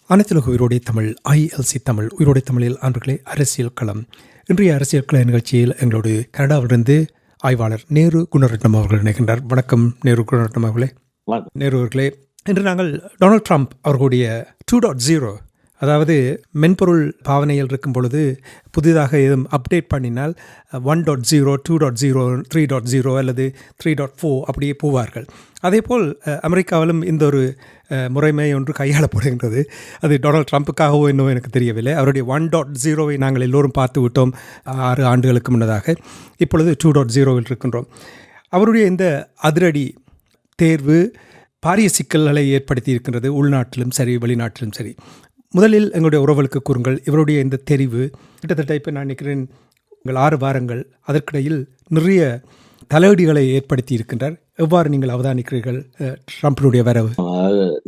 அனைத்துலக உயிரோடை தமிழ் ILC தமிழ் உயிரோடை தமிழில் அன்பர்களே அரசியல் களம். இன்றைய அரசியல் கள நிகழ்ச்சியில் எங்களோடு கனடாவிலிருந்து ஆய்வாளர் நேரு குணரட்னம் அவர்கள் இணைகின்றார். வணக்கம் நேரு குணரட்னம் அவர்களே. நேரு அவர்களே, இன்று நாங்கள் டொனால்ட் ட்ரம்ப் அவர்களுடைய 2.0, அதாவது மென்பொருள் பாவனையில் இருக்கும் பொழுது புதிதாக எதுவும் அப்டேட் பண்ணினால் 1.0, 2.0, 3.0 அல்லது 3.4 அப்படியே போவார்கள். அதேபோல் அமெரிக்காவிலும் இந்த ஒரு முறைமை ஒன்று கையாளப்படுகின்றது. அது டொனால்ட் ட்ரம்ப்புக்காகவோ என்னவோ எனக்கு தெரியவில்லை. அவருடைய 1.0வை நாங்கள் எல்லோரும் பார்த்து விட்டோம் 6 ஆண்டுகளுக்கு முன்னதாக. இப்பொழுது 2.0வில் இருக்கின்றோம். அவருடைய இந்த அதிரடி தேர்வு பாரிய சிக்கல்களை ஏற்படுத்தி இருக்கின்றது, உள்நாட்டிலும் சரி வெளிநாட்டிலும் சரி. முதலில் எங்களுடைய உறவுகளுக்கு கூறுங்கள், இவருடைய இந்த தெரிவு கிட்டத்தட்ட இப்போ நான் நினைக்கிறேன் 6 வாரங்கள், அதற்கிடையில் நிறைய தலையீடுகளை ஏற்படுத்தி இருக்கின்றார். எவ்வாறு நீங்கள் அவதானிக்கிறீர்கள் ட்ரம்பினுடைய வரவு?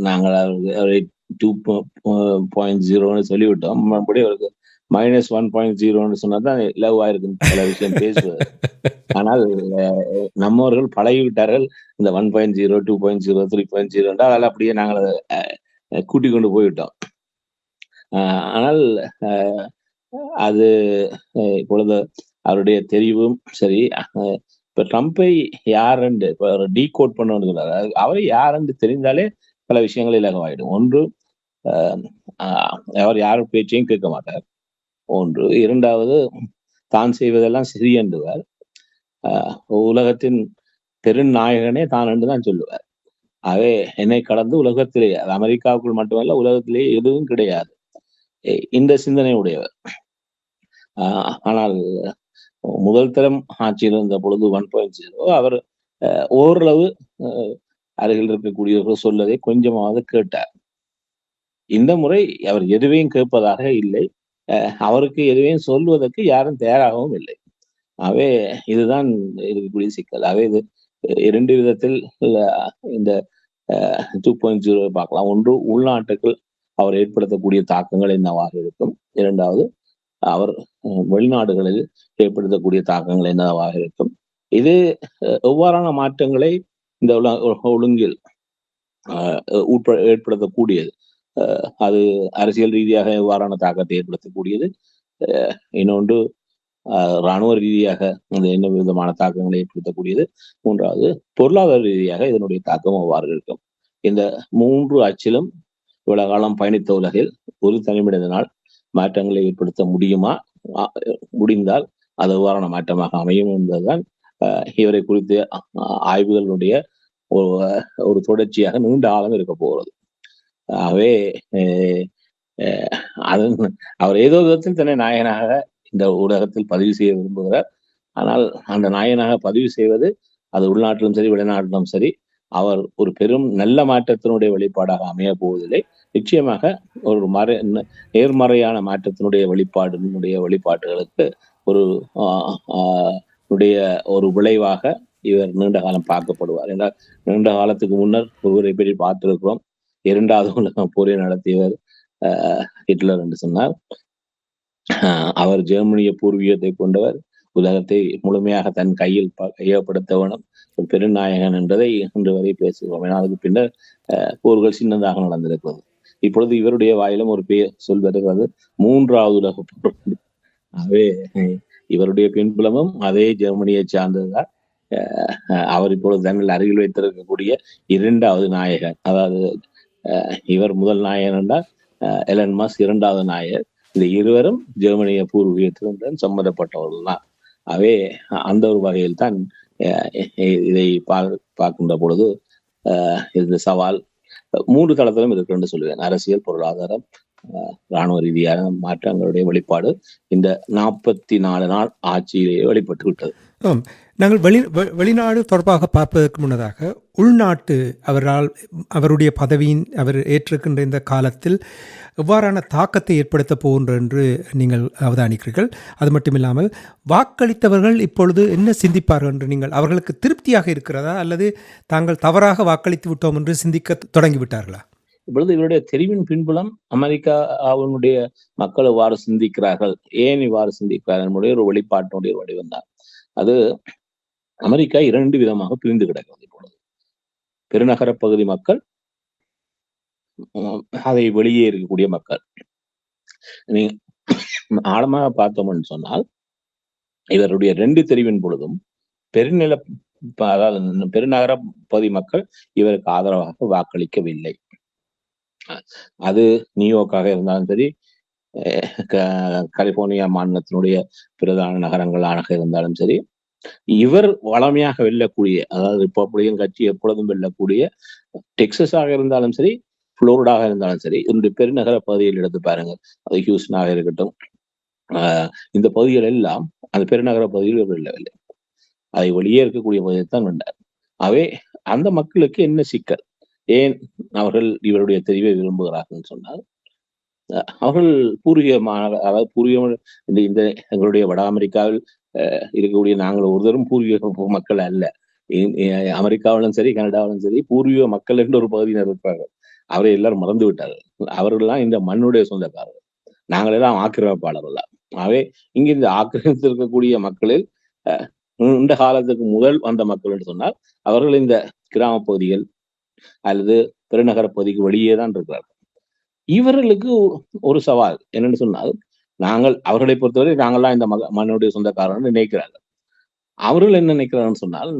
நாங்கள் அவரை 2.0 சொல்லிவிட்டோம். மறுபடியும் அவருக்கு -1.0 சொன்னதான் இலவா இருக்கு பல விஷயம் பேசுவது. ஆனால் நம்மவர்கள் பழகிவிட்டார்கள் இந்த 1.0, 2.0, 3.0 என்றால் அதில் அப்படியே நாங்கள் அதை கூட்டிக் கொண்டு போய்விட்டோம். ஆனால் அது இப்பொழுது அவருடைய தெரிவும் சரி. இப்ப ட்ரம்பை யாருன்னு இப்ப டீகோட் பண்ண அவரை யாருன்னு தெரிந்தாலே பல விஷயங்கள் இலகுவாயிடும். ஒன்று, அவர் யாரும் பேச்சையும் கேட்க மாட்டார். ஒன்று. இரண்டாவது, தான் செய்வதெல்லாம் சரி என்றுவார். உலகத்தின் பெருநாயகனே தான் என்று தான் சொல்லுவார். ஆகவே என்னை கடந்து உலகத்திலேயே, அது அமெரிக்காவுக்குள் மட்டுமல்ல உலகத்திலேயே எதுவும் கிடையாது இந்த சிந்தனை உடையவர். ஆனால் முதல் தரம் ஆட்சியில் இருந்த பொழுது 1.0 அவர் ஓரளவு அருகில் இருக்கக்கூடியவர்கள் சொல்லதை கொஞ்சமாவது கேட்டார். இந்த முறை அவர் எதுவையும் கேட்பதாக இல்லை, அவருக்கு எதுவையும் சொல்வதற்கு யாரும் தயாராகவும் இல்லை. ஆகவே இதுதான் இருக்கக்கூடிய சிக்கல். ஆகவே இது 2 விதத்தில் இந்த 2.0 பார்க்கலாம். ஒன்று, உள்நாட்டுக்குள் அவர் ஏற்படுத்தக்கூடிய தாக்கங்கள் என்னவாக இருக்கும். இரண்டாவது, அவர் வெளிநாடுகளில் ஏற்படுத்தக்கூடிய தாக்கங்கள் என்னவாக இருக்கும். இது எவ்வாறான மாற்றங்களை இந்த ஒழுங்கில் ஏற்படுத்தக்கூடியது, அது அரசியல் ரீதியாக எவ்வாறான தாக்கத்தை ஏற்படுத்தக்கூடியது. இன்னொன்று, இராணுவ ரீதியாக என்ன விதமான தாக்கங்களை ஏற்படுத்தக்கூடியது. மூன்றாவது, பொருளாதார ரீதியாக இதனுடைய தாக்கம் எவ்வாறு இருக்கும். இந்த 3 அச்சிலும் இவ்வளவு காலம் பயணித்த உலகில் ஒரு தனிமனிதனால் மாற்றங்களை ஏற்படுத்த முடியுமா, முடிந்தால் அது எவ்வாறான மாற்றமாக அமையும் என்பதுதான் இவரை குறித்த ஆய்வுகளுடைய ஒரு தொடர்ச்சியாக நீண்ட காலம் இருக்க போகிறது. ஆகவே அவர் ஏதோ விதத்தில் தன்னை நாயகனாக இந்த ஊடகத்தில் பதிவு செய்ய விரும்புகிறார். ஆனால் அந்த நாயகனாக பதிவு செய்வது அது உள்நாட்டிலும் சரி வெளிநாட்டிலும் சரி அவர் ஒரு பெரும் நல்ல மாற்றத்தினுடைய வெளிப்பாடாக அமைய போவதில்லை. நிச்சயமாக ஒரு நேர்மறையான மாற்றத்தினுடைய வெளிப்பாடுகளுக்கு ஒரு விளைவாக இவர் நீண்ட காலம் பார்க்கப்படுவார். என்றால் நீண்ட காலத்துக்கு முன்னர் ஒருவரை பற்றி பார்த்திருக்கிறோம். 2வது உலக போரை நடத்தியவர் ஹிட்லர் என்று சொன்னார். அவர் ஜெர்மனிய பூர்வீகத்தை கொண்டவர், உலகத்தை முழுமையாக தன் கையில் கையப்படுத்த வேணும், ஒரு பெருநாயகன் என்றதை இன்று வரை பேசுகிறோம். ஏன்னா அதுக்கு பின்னர் போர்கள் சின்னதாக நடந்திருக்கிறது. இப்பொழுது இவருடைய வாயிலும் ஒரு சொல் வருகிறது, 3வது உலக போர். ஆகவே இவருடைய பின்புலமும் அதே ஜெர்மனியை சார்ந்ததுதான். அவர் இப்பொழுது தங்கள் அருகில் வைத்திருக்கக்கூடிய 2வது நாயகன், அதாவது இவர் முதல் நாயகன் என்றால் எலன் மஸ்க் 2வது நாயகர். இந்த இருவரும் ஜெர்மனிய பூர்வீகத்திலிருந்து சம்பந்தப்பட்டவர்கள் தான். அவே அந்த ஒரு வகையில் தான் இதை பார்க்கின்ற பொழுது இந்த சவால் 3 தளத்திலும் இருக்கு என்று சொல்லுவேன். அரசியல், பொருளாதாரம், இராணுவ ரீதியான மாற்றங்களுடைய வெளிப்பாடு இந்த 44 நாள் ஆட்சியிலேயே வெளிப்பட்டு விட்டது. நாங்கள் வெளிநாடு தொடர்பாக பார்ப்பதற்கு முன்னதாக உள்நாட்டு அவருடைய பதவியின் அவர் ஏற்றிருக்கின்ற இந்த காலத்தில் எவ்வாறான தாக்கத்தை ஏற்படுத்தப் போகின்ற என்று நீங்கள் அவதானிக்கிறீர்கள். அது மட்டுமில்லாமல் வாக்களித்தவர்கள் இப்பொழுது என்ன சிந்திப்பார்கள் என்று நீங்கள் அவர்களுக்கு திருப்தியாக இருக்கிறதா அல்லது தாங்கள் தவறாக வாக்களித்து விட்டோம் என்று சிந்திக்க தொடங்கிவிட்டார்களா? இப்பொழுது இவருடைய தெரிவின் பின்புலம் அமெரிக்காவுடைய மக்கள் இவ்வாறு சிந்திக்கிறார்கள், ஏன் இவ்வாறு சிந்திக்கிறார்கள் என்பதுடைய ஒரு வெளிப்பாட்டினுடைய வடிவம் தான் அது. அமெரிக்கா 2 விதமாக பிரிந்து கிடக்கிறது இப்பொழுது. பெருநகர பகுதி மக்கள், அதை வெளியே இருக்கக்கூடிய மக்கள். நீங்க ஆழமாக பார்த்தோம்னு சொன்னால் இவருடைய 2 தெரிவின் பொழுதும் பெருநில அதாவது பெருநகர பகுதி மக்கள் இவருக்கு ஆதரவாக வாக்களிக்கவில்லை. அது நியூயார்க்காக இருந்தாலும் சரி, கலிபோர்னியா மாநிலத்தினுடைய பிரதான நகரங்களாக இருந்தாலும் சரி, இவர் வளமையாக வெல்லக்கூடிய, அதாவது ரிப்பப்ளிகன் கட்சி எப்பொழுதும் வெல்லக்கூடிய டெக்சஸாக இருந்தாலும் சரி, புளோரிடாக இருந்தாலும் சரி, இதனுடைய பெருநகர பகுதியில் எடுத்து பாருங்க, அது ஹியூஸ்டனாக இருக்கட்டும், இந்த பகுதிகள் எல்லாம் அந்த பெருநகர பகுதியில் இவர் வெல்லவில்லை. அதை வெளியே இருக்கக்கூடிய பகுதியை தான் வென்றார். அவை அந்த மக்களுக்கு என்ன சிக்கல், ஏன் அவர்கள் இவருடைய தெரிவை விரும்புகிறார்கள் சொன்னால், அவர்கள் பூர்வீகமான, அதாவது பூர்வீகம் இந்த எங்களுடைய வட அமெரிக்காவில் இருக்கக்கூடிய நாங்கள் ஒருத்தரும் பூர்வீக மக்கள் அல்ல. அமெரிக்காவிலும் சரி, கனடாவிலும் சரி, பூர்வீக மக்கள் என்று ஒரு பகுதியினர் இருப்பார்கள். அவரை எல்லாரும் மறந்து விட்டார்கள். அவர்கள்லாம் இந்த மண்ணுடைய சொந்தக்காரர்கள், நாங்கள் எல்லாம் ஆக்கிரமிப்பாளர்கள். ஆகவே இங்கு இந்த ஆக்கிரமித்திருக்கக்கூடிய மக்களில் இந்த காலத்துக்கு முதல் வந்த மக்கள் என்று சொன்னால் அவர்கள் இந்த கிராம பகுதிகள் அல்லது பெருநகர பகுதிக்கு வெளியே தான் இருக்கிறார்கள். இவர்களுக்கு ஒரு சவால் என்னன்னு சொன்னால், அவர்களை பொறுத்தவரை நாங்கள்லாம் இந்த மண்ணுடைய சொந்தக்காரர்கள் நினைக்கிறார்கள். அவர்கள் என்ன நினைக்கிறார்கள் சொன்னால்,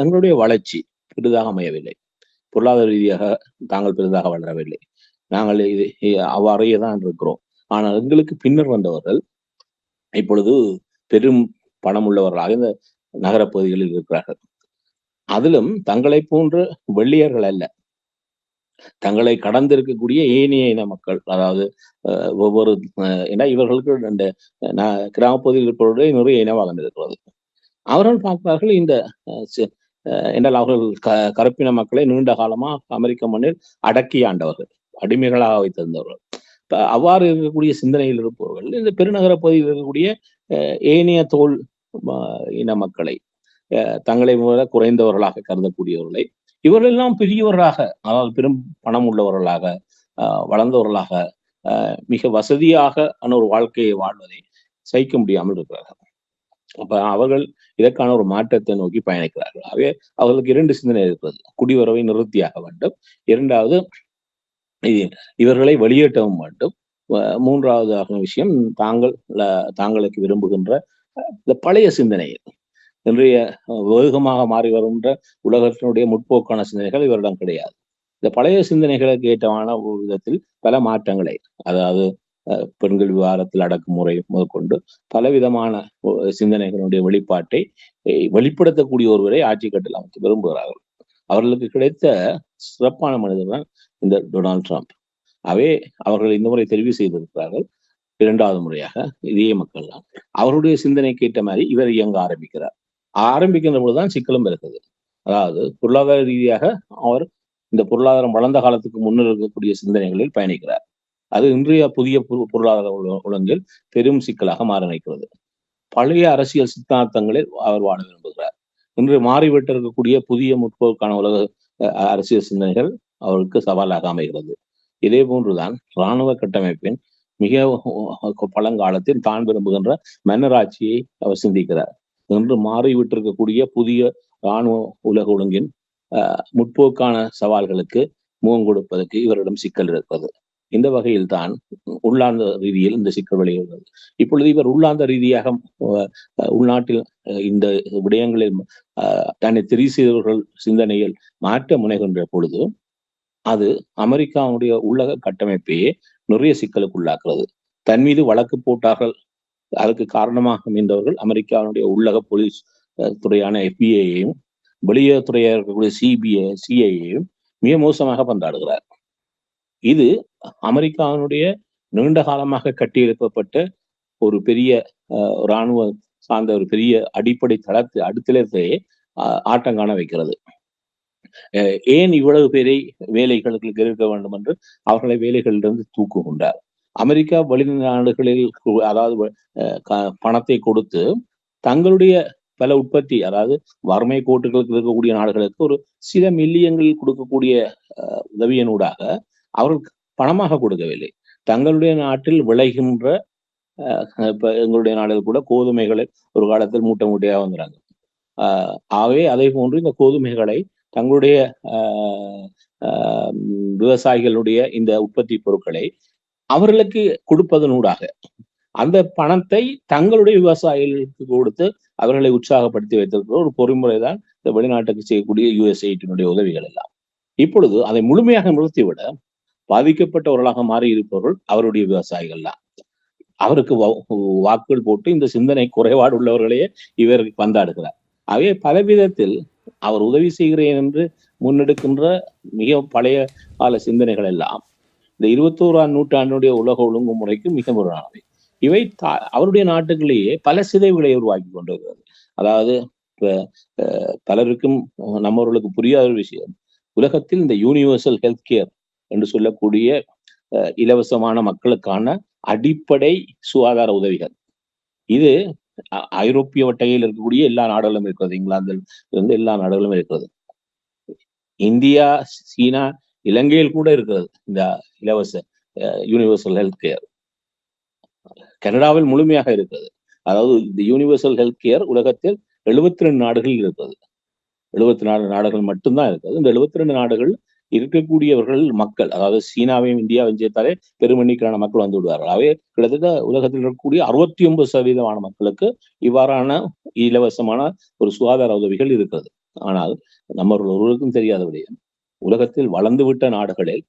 எங்களுடைய வளர்ச்சி பெரிதாக அமையவில்லை, பொருளாதார ரீதியாக தாங்கள் பெரிதாக வளரவில்லை, நாங்கள் அவ்வாறையே தான் இருக்கிறோம். ஆனால் எங்களுக்கு பின்னர் வந்தவர்கள் இப்பொழுது பெரும் பணம் உள்ளவர்களாக இந்த நகரப்பகுதிகளில் இருக்கிறார்கள். அதிலும் தங்களை போன்ற வெள்ளையர்கள் அல்ல, தங்களை கடந்திருக்கக்கூடிய ஏனைய இன மக்கள், அதாவது ஒவ்வொரு ஏன்னா இவர்களுக்கு இந்த கிராமப்பகுதியில் இருப்பவர்களுடைய நிறைய இனவாகம் இருக்கிறது. அவர்கள் பார்க்கிறார்கள் இந்த என்றால் அவர்கள் கருப்பின மக்களை நீண்ட காலமா அமெரிக்க மண்ணில் அடக்கி ஆண்டவர்கள், அடிமைகளாக வைத்திருந்தவர்கள். அவ்வாறு இருக்கக்கூடிய சிந்தனையில் இருப்பவர்கள் இந்த பெருநகர பகுதியில் இருக்கக்கூடிய ஏனைய தோல் இன மக்களை, தங்களை முதல குறைந்தவர்களாக கருதக்கூடியவர்களை, இவர்கள் எல்லாம் பெரியவர்களாக, அதாவது பெரும் பணம் உள்ளவர்களாக, வளர்ந்தவர்களாக, மிக வசதியாக ஒரு வாழ்க்கையை வாழ்வதை சகிக்க முடியாமல் இருக்கிறார்கள். அப்ப அவர்கள் இதற்கான ஒரு மாற்றத்தை நோக்கி பயணிக்கிறார்கள். ஆகவே அவர்களுக்கு 2 சிந்தனை இருக்கிறது. குடிவரவை நிறுத்தியாக வேண்டும், இரண்டாவது இவர்களை வெளியேற்றவும் வேண்டும், மூன்றாவது விஷயம் தாங்களுக்கு விரும்புகின்ற இந்த பழைய சிந்தனைகள், இன்றைய வேகமாக மாறி வருகின்ற உலகத்தினுடைய முற்போக்கான சிந்தனைகள் இவரிடம் கிடையாது. இந்த பழைய சிந்தனைகளுக்கு ஏற்றமான ஒரு விதத்தில் பல மாற்றங்களை, அதாவது பெண்கள் விவகாரத்தில் அடக்குமுறை முதற்கொண்டு பலவிதமான சிந்தனைகளுடைய வெளிப்பாட்டை வெளிப்படுத்தக்கூடிய ஒருவரை ஆட்சி கட்டில் அமைத்து விரும்புகிறார்கள். அவர்களுக்கு கிடைத்த சிறப்பான மனிதர் தான் இந்த டொனால்ட் ட்ரம்ப். அவர்கள் இந்த முறை தெரிவு செய்திருக்கிறார்கள். 2வது முறையாக இதே மக்கள் தான். அவருடைய சிந்தனைக்கு ஏற்ற மாதிரி இவர் இயங்க ஆரம்பிக்கின்ற பொழுதுதான் சிக்கலும் இருக்குது. அதாவது பொருளாதார ரீதியாக அவர் இந்த பொருளாதாரம் வளர்ந்த காலத்துக்கு முன்னர் இருக்கக்கூடிய சிந்தனைகளில் பயணிக்கிறார். அது இன்றைய புதிய பொருளாதார ஒழுங்கில் பெரும் சிக்கலாக மாற நினைக்கிறது. பழைய அரசியல் சித்தாந்தங்களில் அவர் வாழ விரும்புகிறார். இன்று மாறிவிட்டு இருக்கக்கூடிய புதிய முற்போக்கான உலக அரசியல் சிந்தனைகள் அவருக்கு சவாலாக அமைகிறது. இதே போன்றுதான் இராணுவ கட்டமைப்பின் மிக பழங்காலத்தில் தான் விரும்புகின்ற மன்னராட்சியை அவர் சிந்திக்கிறார். இன்று மாறிவிட்டிருக்கக்கூடிய புதிய இராணுவ உலக ஒழுங்கின் முற்போக்கான சவால்களுக்கு முகம் கொடுப்பதற்கு இவரிடம் சிக்கல் இருக்கிறது. இந்த வகையில் தான் உள்ளார்ந்த ரீதியில் இந்த சிக்கல் விளைகிறது. இப்பொழுது இவர் உள்ளார்ந்த ரீதியாக உள்நாட்டில் இந்த விடயங்களில் தன்னை தெரிவு செய்தவர்கள் சிந்தனையில் மாற்ற முனைகின்ற பொழுது அது அமெரிக்காவுடைய உள்ளக கட்டமைப்பையே நிறைய சிக்கலுக்கு உள்ளாக்குறது. தன் மீது வழக்கு போட்டார்கள், அதுக்கு காரணமாக அமைந்தவர்கள் அமெரிக்காவுடைய உள்ளக போலீஸ் துறையான FBI-யையும் வெளியுறவுத்துறையாக இருக்கக்கூடிய CIA-யையும் மிக மோசமாக பந்தாடுகிறார். இது அமெரிக்காவினுடைய நீண்ட காலமாக கட்டியெழுப்பப்பட்ட ஒரு பெரிய இராணுவ சார்ந்த ஒரு பெரிய அடிப்படை அடுத்தளத்தை ஆட்டம் காண வைக்கிறது. ஏன் இவ்வளவு பேரை வேலைகளுக்கு இருக்க வேண்டும் என்று அவர்களை வேலைகளிலிருந்து தூக்குகின்றார். அமெரிக்கா வெளிநாடுகளில் அதாவது பணத்தை கொடுத்து தங்களுடைய பல உற்பத்தி, அதாவது வறுமை கோட்டுகளுக்கு இருக்கக்கூடிய நாடுகளுக்கு ஒரு சில மில்லியன்களில் கொடுக்கக்கூடிய உதவியினூடாக அவர்களுக்கு பணமாக கொடுக்கவில்லை. தங்களுடைய நாட்டில் விளைகின்ற இப்ப எங்களுடைய நாடுகள் கூட கோதுமைகளை ஒரு காலத்தில் மூட்டை மூட்டையாக வந்துறாங்க. ஆகவே அதே போன்று இந்த கோதுமைகளை தங்களுடைய விவசாயிகளுடைய இந்த உற்பத்தி பொருட்களை அவர்களுக்கு கொடுப்பதனூடாக அந்த பணத்தை தங்களுடைய விவசாயிகளுக்கு கொடுத்து அவர்களை உற்சாகப்படுத்தி வைத்திருக்கிற ஒரு பொறிமுறை தான் இந்த வெளிநாட்டுக்கு செய்யக்கூடிய யுஎஸ்ஏடினுடைய உதவிகள் எல்லாம். இப்பொழுது அதை முழுமையாக நிறுத்திவிட பாதிக்கப்பட்டவர்களாக மாறி இருப்பவர்கள் அவருடைய விவசாயிகள் தான். அவருக்கு வாக்குகள் போட்டு இந்த சிந்தனை குறைபாடு உள்ளவர்களையே இவர் வந்தாடுகிறார். ஆகவே பலவிதத்தில் அவர் உதவி செய்கிறேன் என்று முன்னெடுக்கின்ற மிக பழைய கால சிந்தனைகள் எல்லாம் இந்த 21ஆம் நூற்றாண்டுடைய உலக ஒழுங்குமுறைக்கு மிக முரணானவை. இவை அவருடைய நாட்டுகளிலேயே பல சிதைவுகளை உருவாக்கி கொண்டு வருகிறது. அதாவது பலருக்கும் நம்மவர்களுக்கு புரியாத ஒரு விஷயம், உலகத்தில் இந்த யூனிவர்சல் ஹெல்த் கேர் என்று சொல்லக்கூடிய இலவசமான மக்களுக்கான அடிப்படை சுகாதார உதவிகள், இது ஐரோப்பிய வட்டையில் இருக்கக்கூடிய எல்லா நாடுகளும் இருக்கிறது. இங்கிலாந்தில் இருந்து எல்லா நாடுகளும் இருக்கிறது. இந்தியா, சீனா, இலங்கையில் கூட இருக்கிறது இந்த இலவச யூனிவர்சல் ஹெல்த் கேர். கனடாவில் முழுமையாக இருக்கிறது. அதாவது இந்த யூனிவர்சல் ஹெல்த் கேர் உலகத்தில் 72 நாடுகளில் இருக்கிறது. 74 நாடுகள் மட்டும்தான் இருக்கிறது. இந்த 72 நாடுகள் இருக்கக்கூடியவர்கள் மக்கள், அதாவது சீனாவையும் இந்தியாவையும் சேர்த்தாலே பெருமண்ணிக்கான மக்கள் வந்து விடுவார்கள். அவை கிட்டத்தட்ட உலகத்தில் இருக்கக்கூடிய 69% மக்களுக்கு இவ்வாறான இலவசமான ஒரு சுகாதார உதவிகள் இருக்கிறது. ஆனால் நம்மவர்கள் ஒருவருக்கும் தெரியாத விடயம், உலகத்தில் வளர்ந்துவிட்ட நாடுகளில்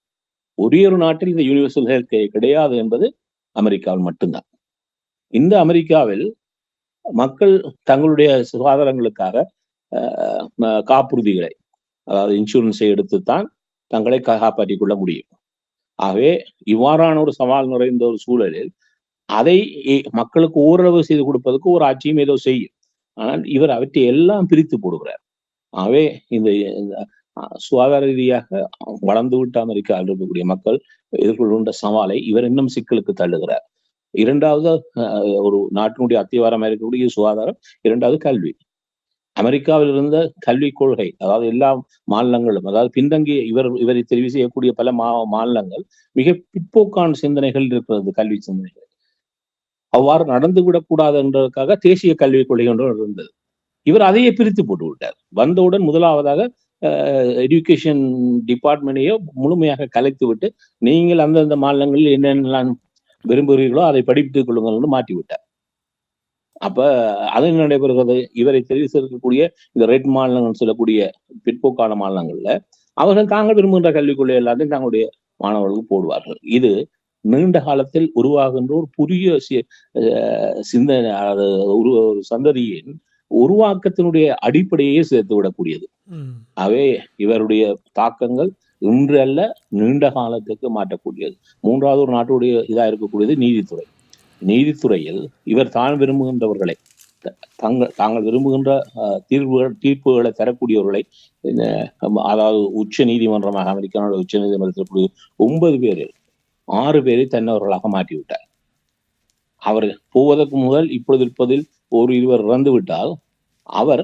ஒரே ஒரு நாட்டில் இந்த யூனிவர்சல் ஹெல்த் கேர் கிடையாது என்பது அமெரிக்காவில் மட்டும்தான். இந்த அமெரிக்காவில் மக்கள் தங்களுடைய சுகாதாரங்களுக்காக காப்புறுதிகளை, அதாவது இன்சூரன்ஸை எடுத்துத்தான் தங்களை காப்பாற்றிக் கொள்ள முடியும். ஆகவே இவ்வாறான ஒரு சவால் நிறைந்த ஒரு சூழலில் அதை மக்களுக்கு ஓரளவு செய்து கொடுப்பதற்கு ஒரு ஆட்சியும் ஏதோ செய்யும். ஆனால் இவர் அவற்றை எல்லாம் பிரித்து போடுகிறார். ஆகவே இந்த சுகாதார ரீதியாக வளர்ந்துவிட்ட அமெரிக்காவில் இருக்கக்கூடிய மக்கள் எதிர்கொள்கின்ற சவாலை இவர் இன்னும் சிக்கலுக்கு தள்ளுகிறார். இரண்டாவது, ஒரு நாட்டினுடைய அத்திவாரமாக இருக்கக்கூடிய சுகாதாரம். இரண்டாவது, கல்வி. அமெரிக்காவில் இருந்த கல்விக் கொள்கை, அதாவது எல்லா மாநிலங்களும், அதாவது பின்தங்கிய இவரை தெரிவு செய்யக்கூடிய பல மாநிலங்கள் மிக பிற்போக்கான சிந்தனைகள் இருக்கிறது, கல்வி சிந்தனைகள். அவ்வாறு நடந்துவிடக்கூடாது என்றதுக்காக தேசிய கல்விக் கொள்கை ஒன்று இருந்தது. இவர் அதையே பிரித்து போட்டு விட்டார். வந்தவுடன் முதலாவதாக எஜுகேஷன் டிபார்ட்மெண்ட்டையோ முழுமையாக கலைத்து விட்டு, நீங்கள் அந்தந்த மாநிலங்களில் என்னென்னலாம் விரும்புகிறீர்களோ அதை படித்துக் கொள்ளுங்கள் என்று மாற்றி விட்டார். அப்ப அது நடைபெறுகிறது. இவரை தெரிவு செய்யக்கூடிய இந்த ரெட் மாநிலங்கள் சொல்லக்கூடிய பிற்போக்கான மாநிலங்கள்ல அவர்கள் தாங்கள் விரும்புகின்ற கல்விக் கொள்கை எல்லாத்தையும் தங்களுடைய மாணவர்களுக்கு போடுவார்கள். இது நீண்ட காலத்தில் உருவாகின்ற ஒரு புதிய சிந்தனை, ஒரு சந்ததியின் உருவாக்கத்தினுடைய அடிப்படையே சேர்த்து விடக்கூடியது. அவை இவருடைய தாக்கங்கள் இன்று அல்ல, நீண்ட காலத்துக்கு மாற்றக்கூடியது. மூன்றாவது ஒரு நாட்டுடைய இதா இருக்கக்கூடியது நீதித்துறை. நீதித்துறையில் இவர் தான் விரும்புகின்றவர்களை, தாங்கள் விரும்புகின்ற தீர்ப்புகளை தரக்கூடியவர்களை, அதாவது உச்ச நீதிமன்றமாக அமெரிக்காவுடைய உச்ச நீதிமன்றத்தில் 9 பேரில் 6 பேரை தன்னவர்களாக மாற்றிவிட்டார். அவர் போவதற்கு முதல் இப்பொழுது இருப்பதில் ஒரு 2 இறந்து விட்டால் அவர்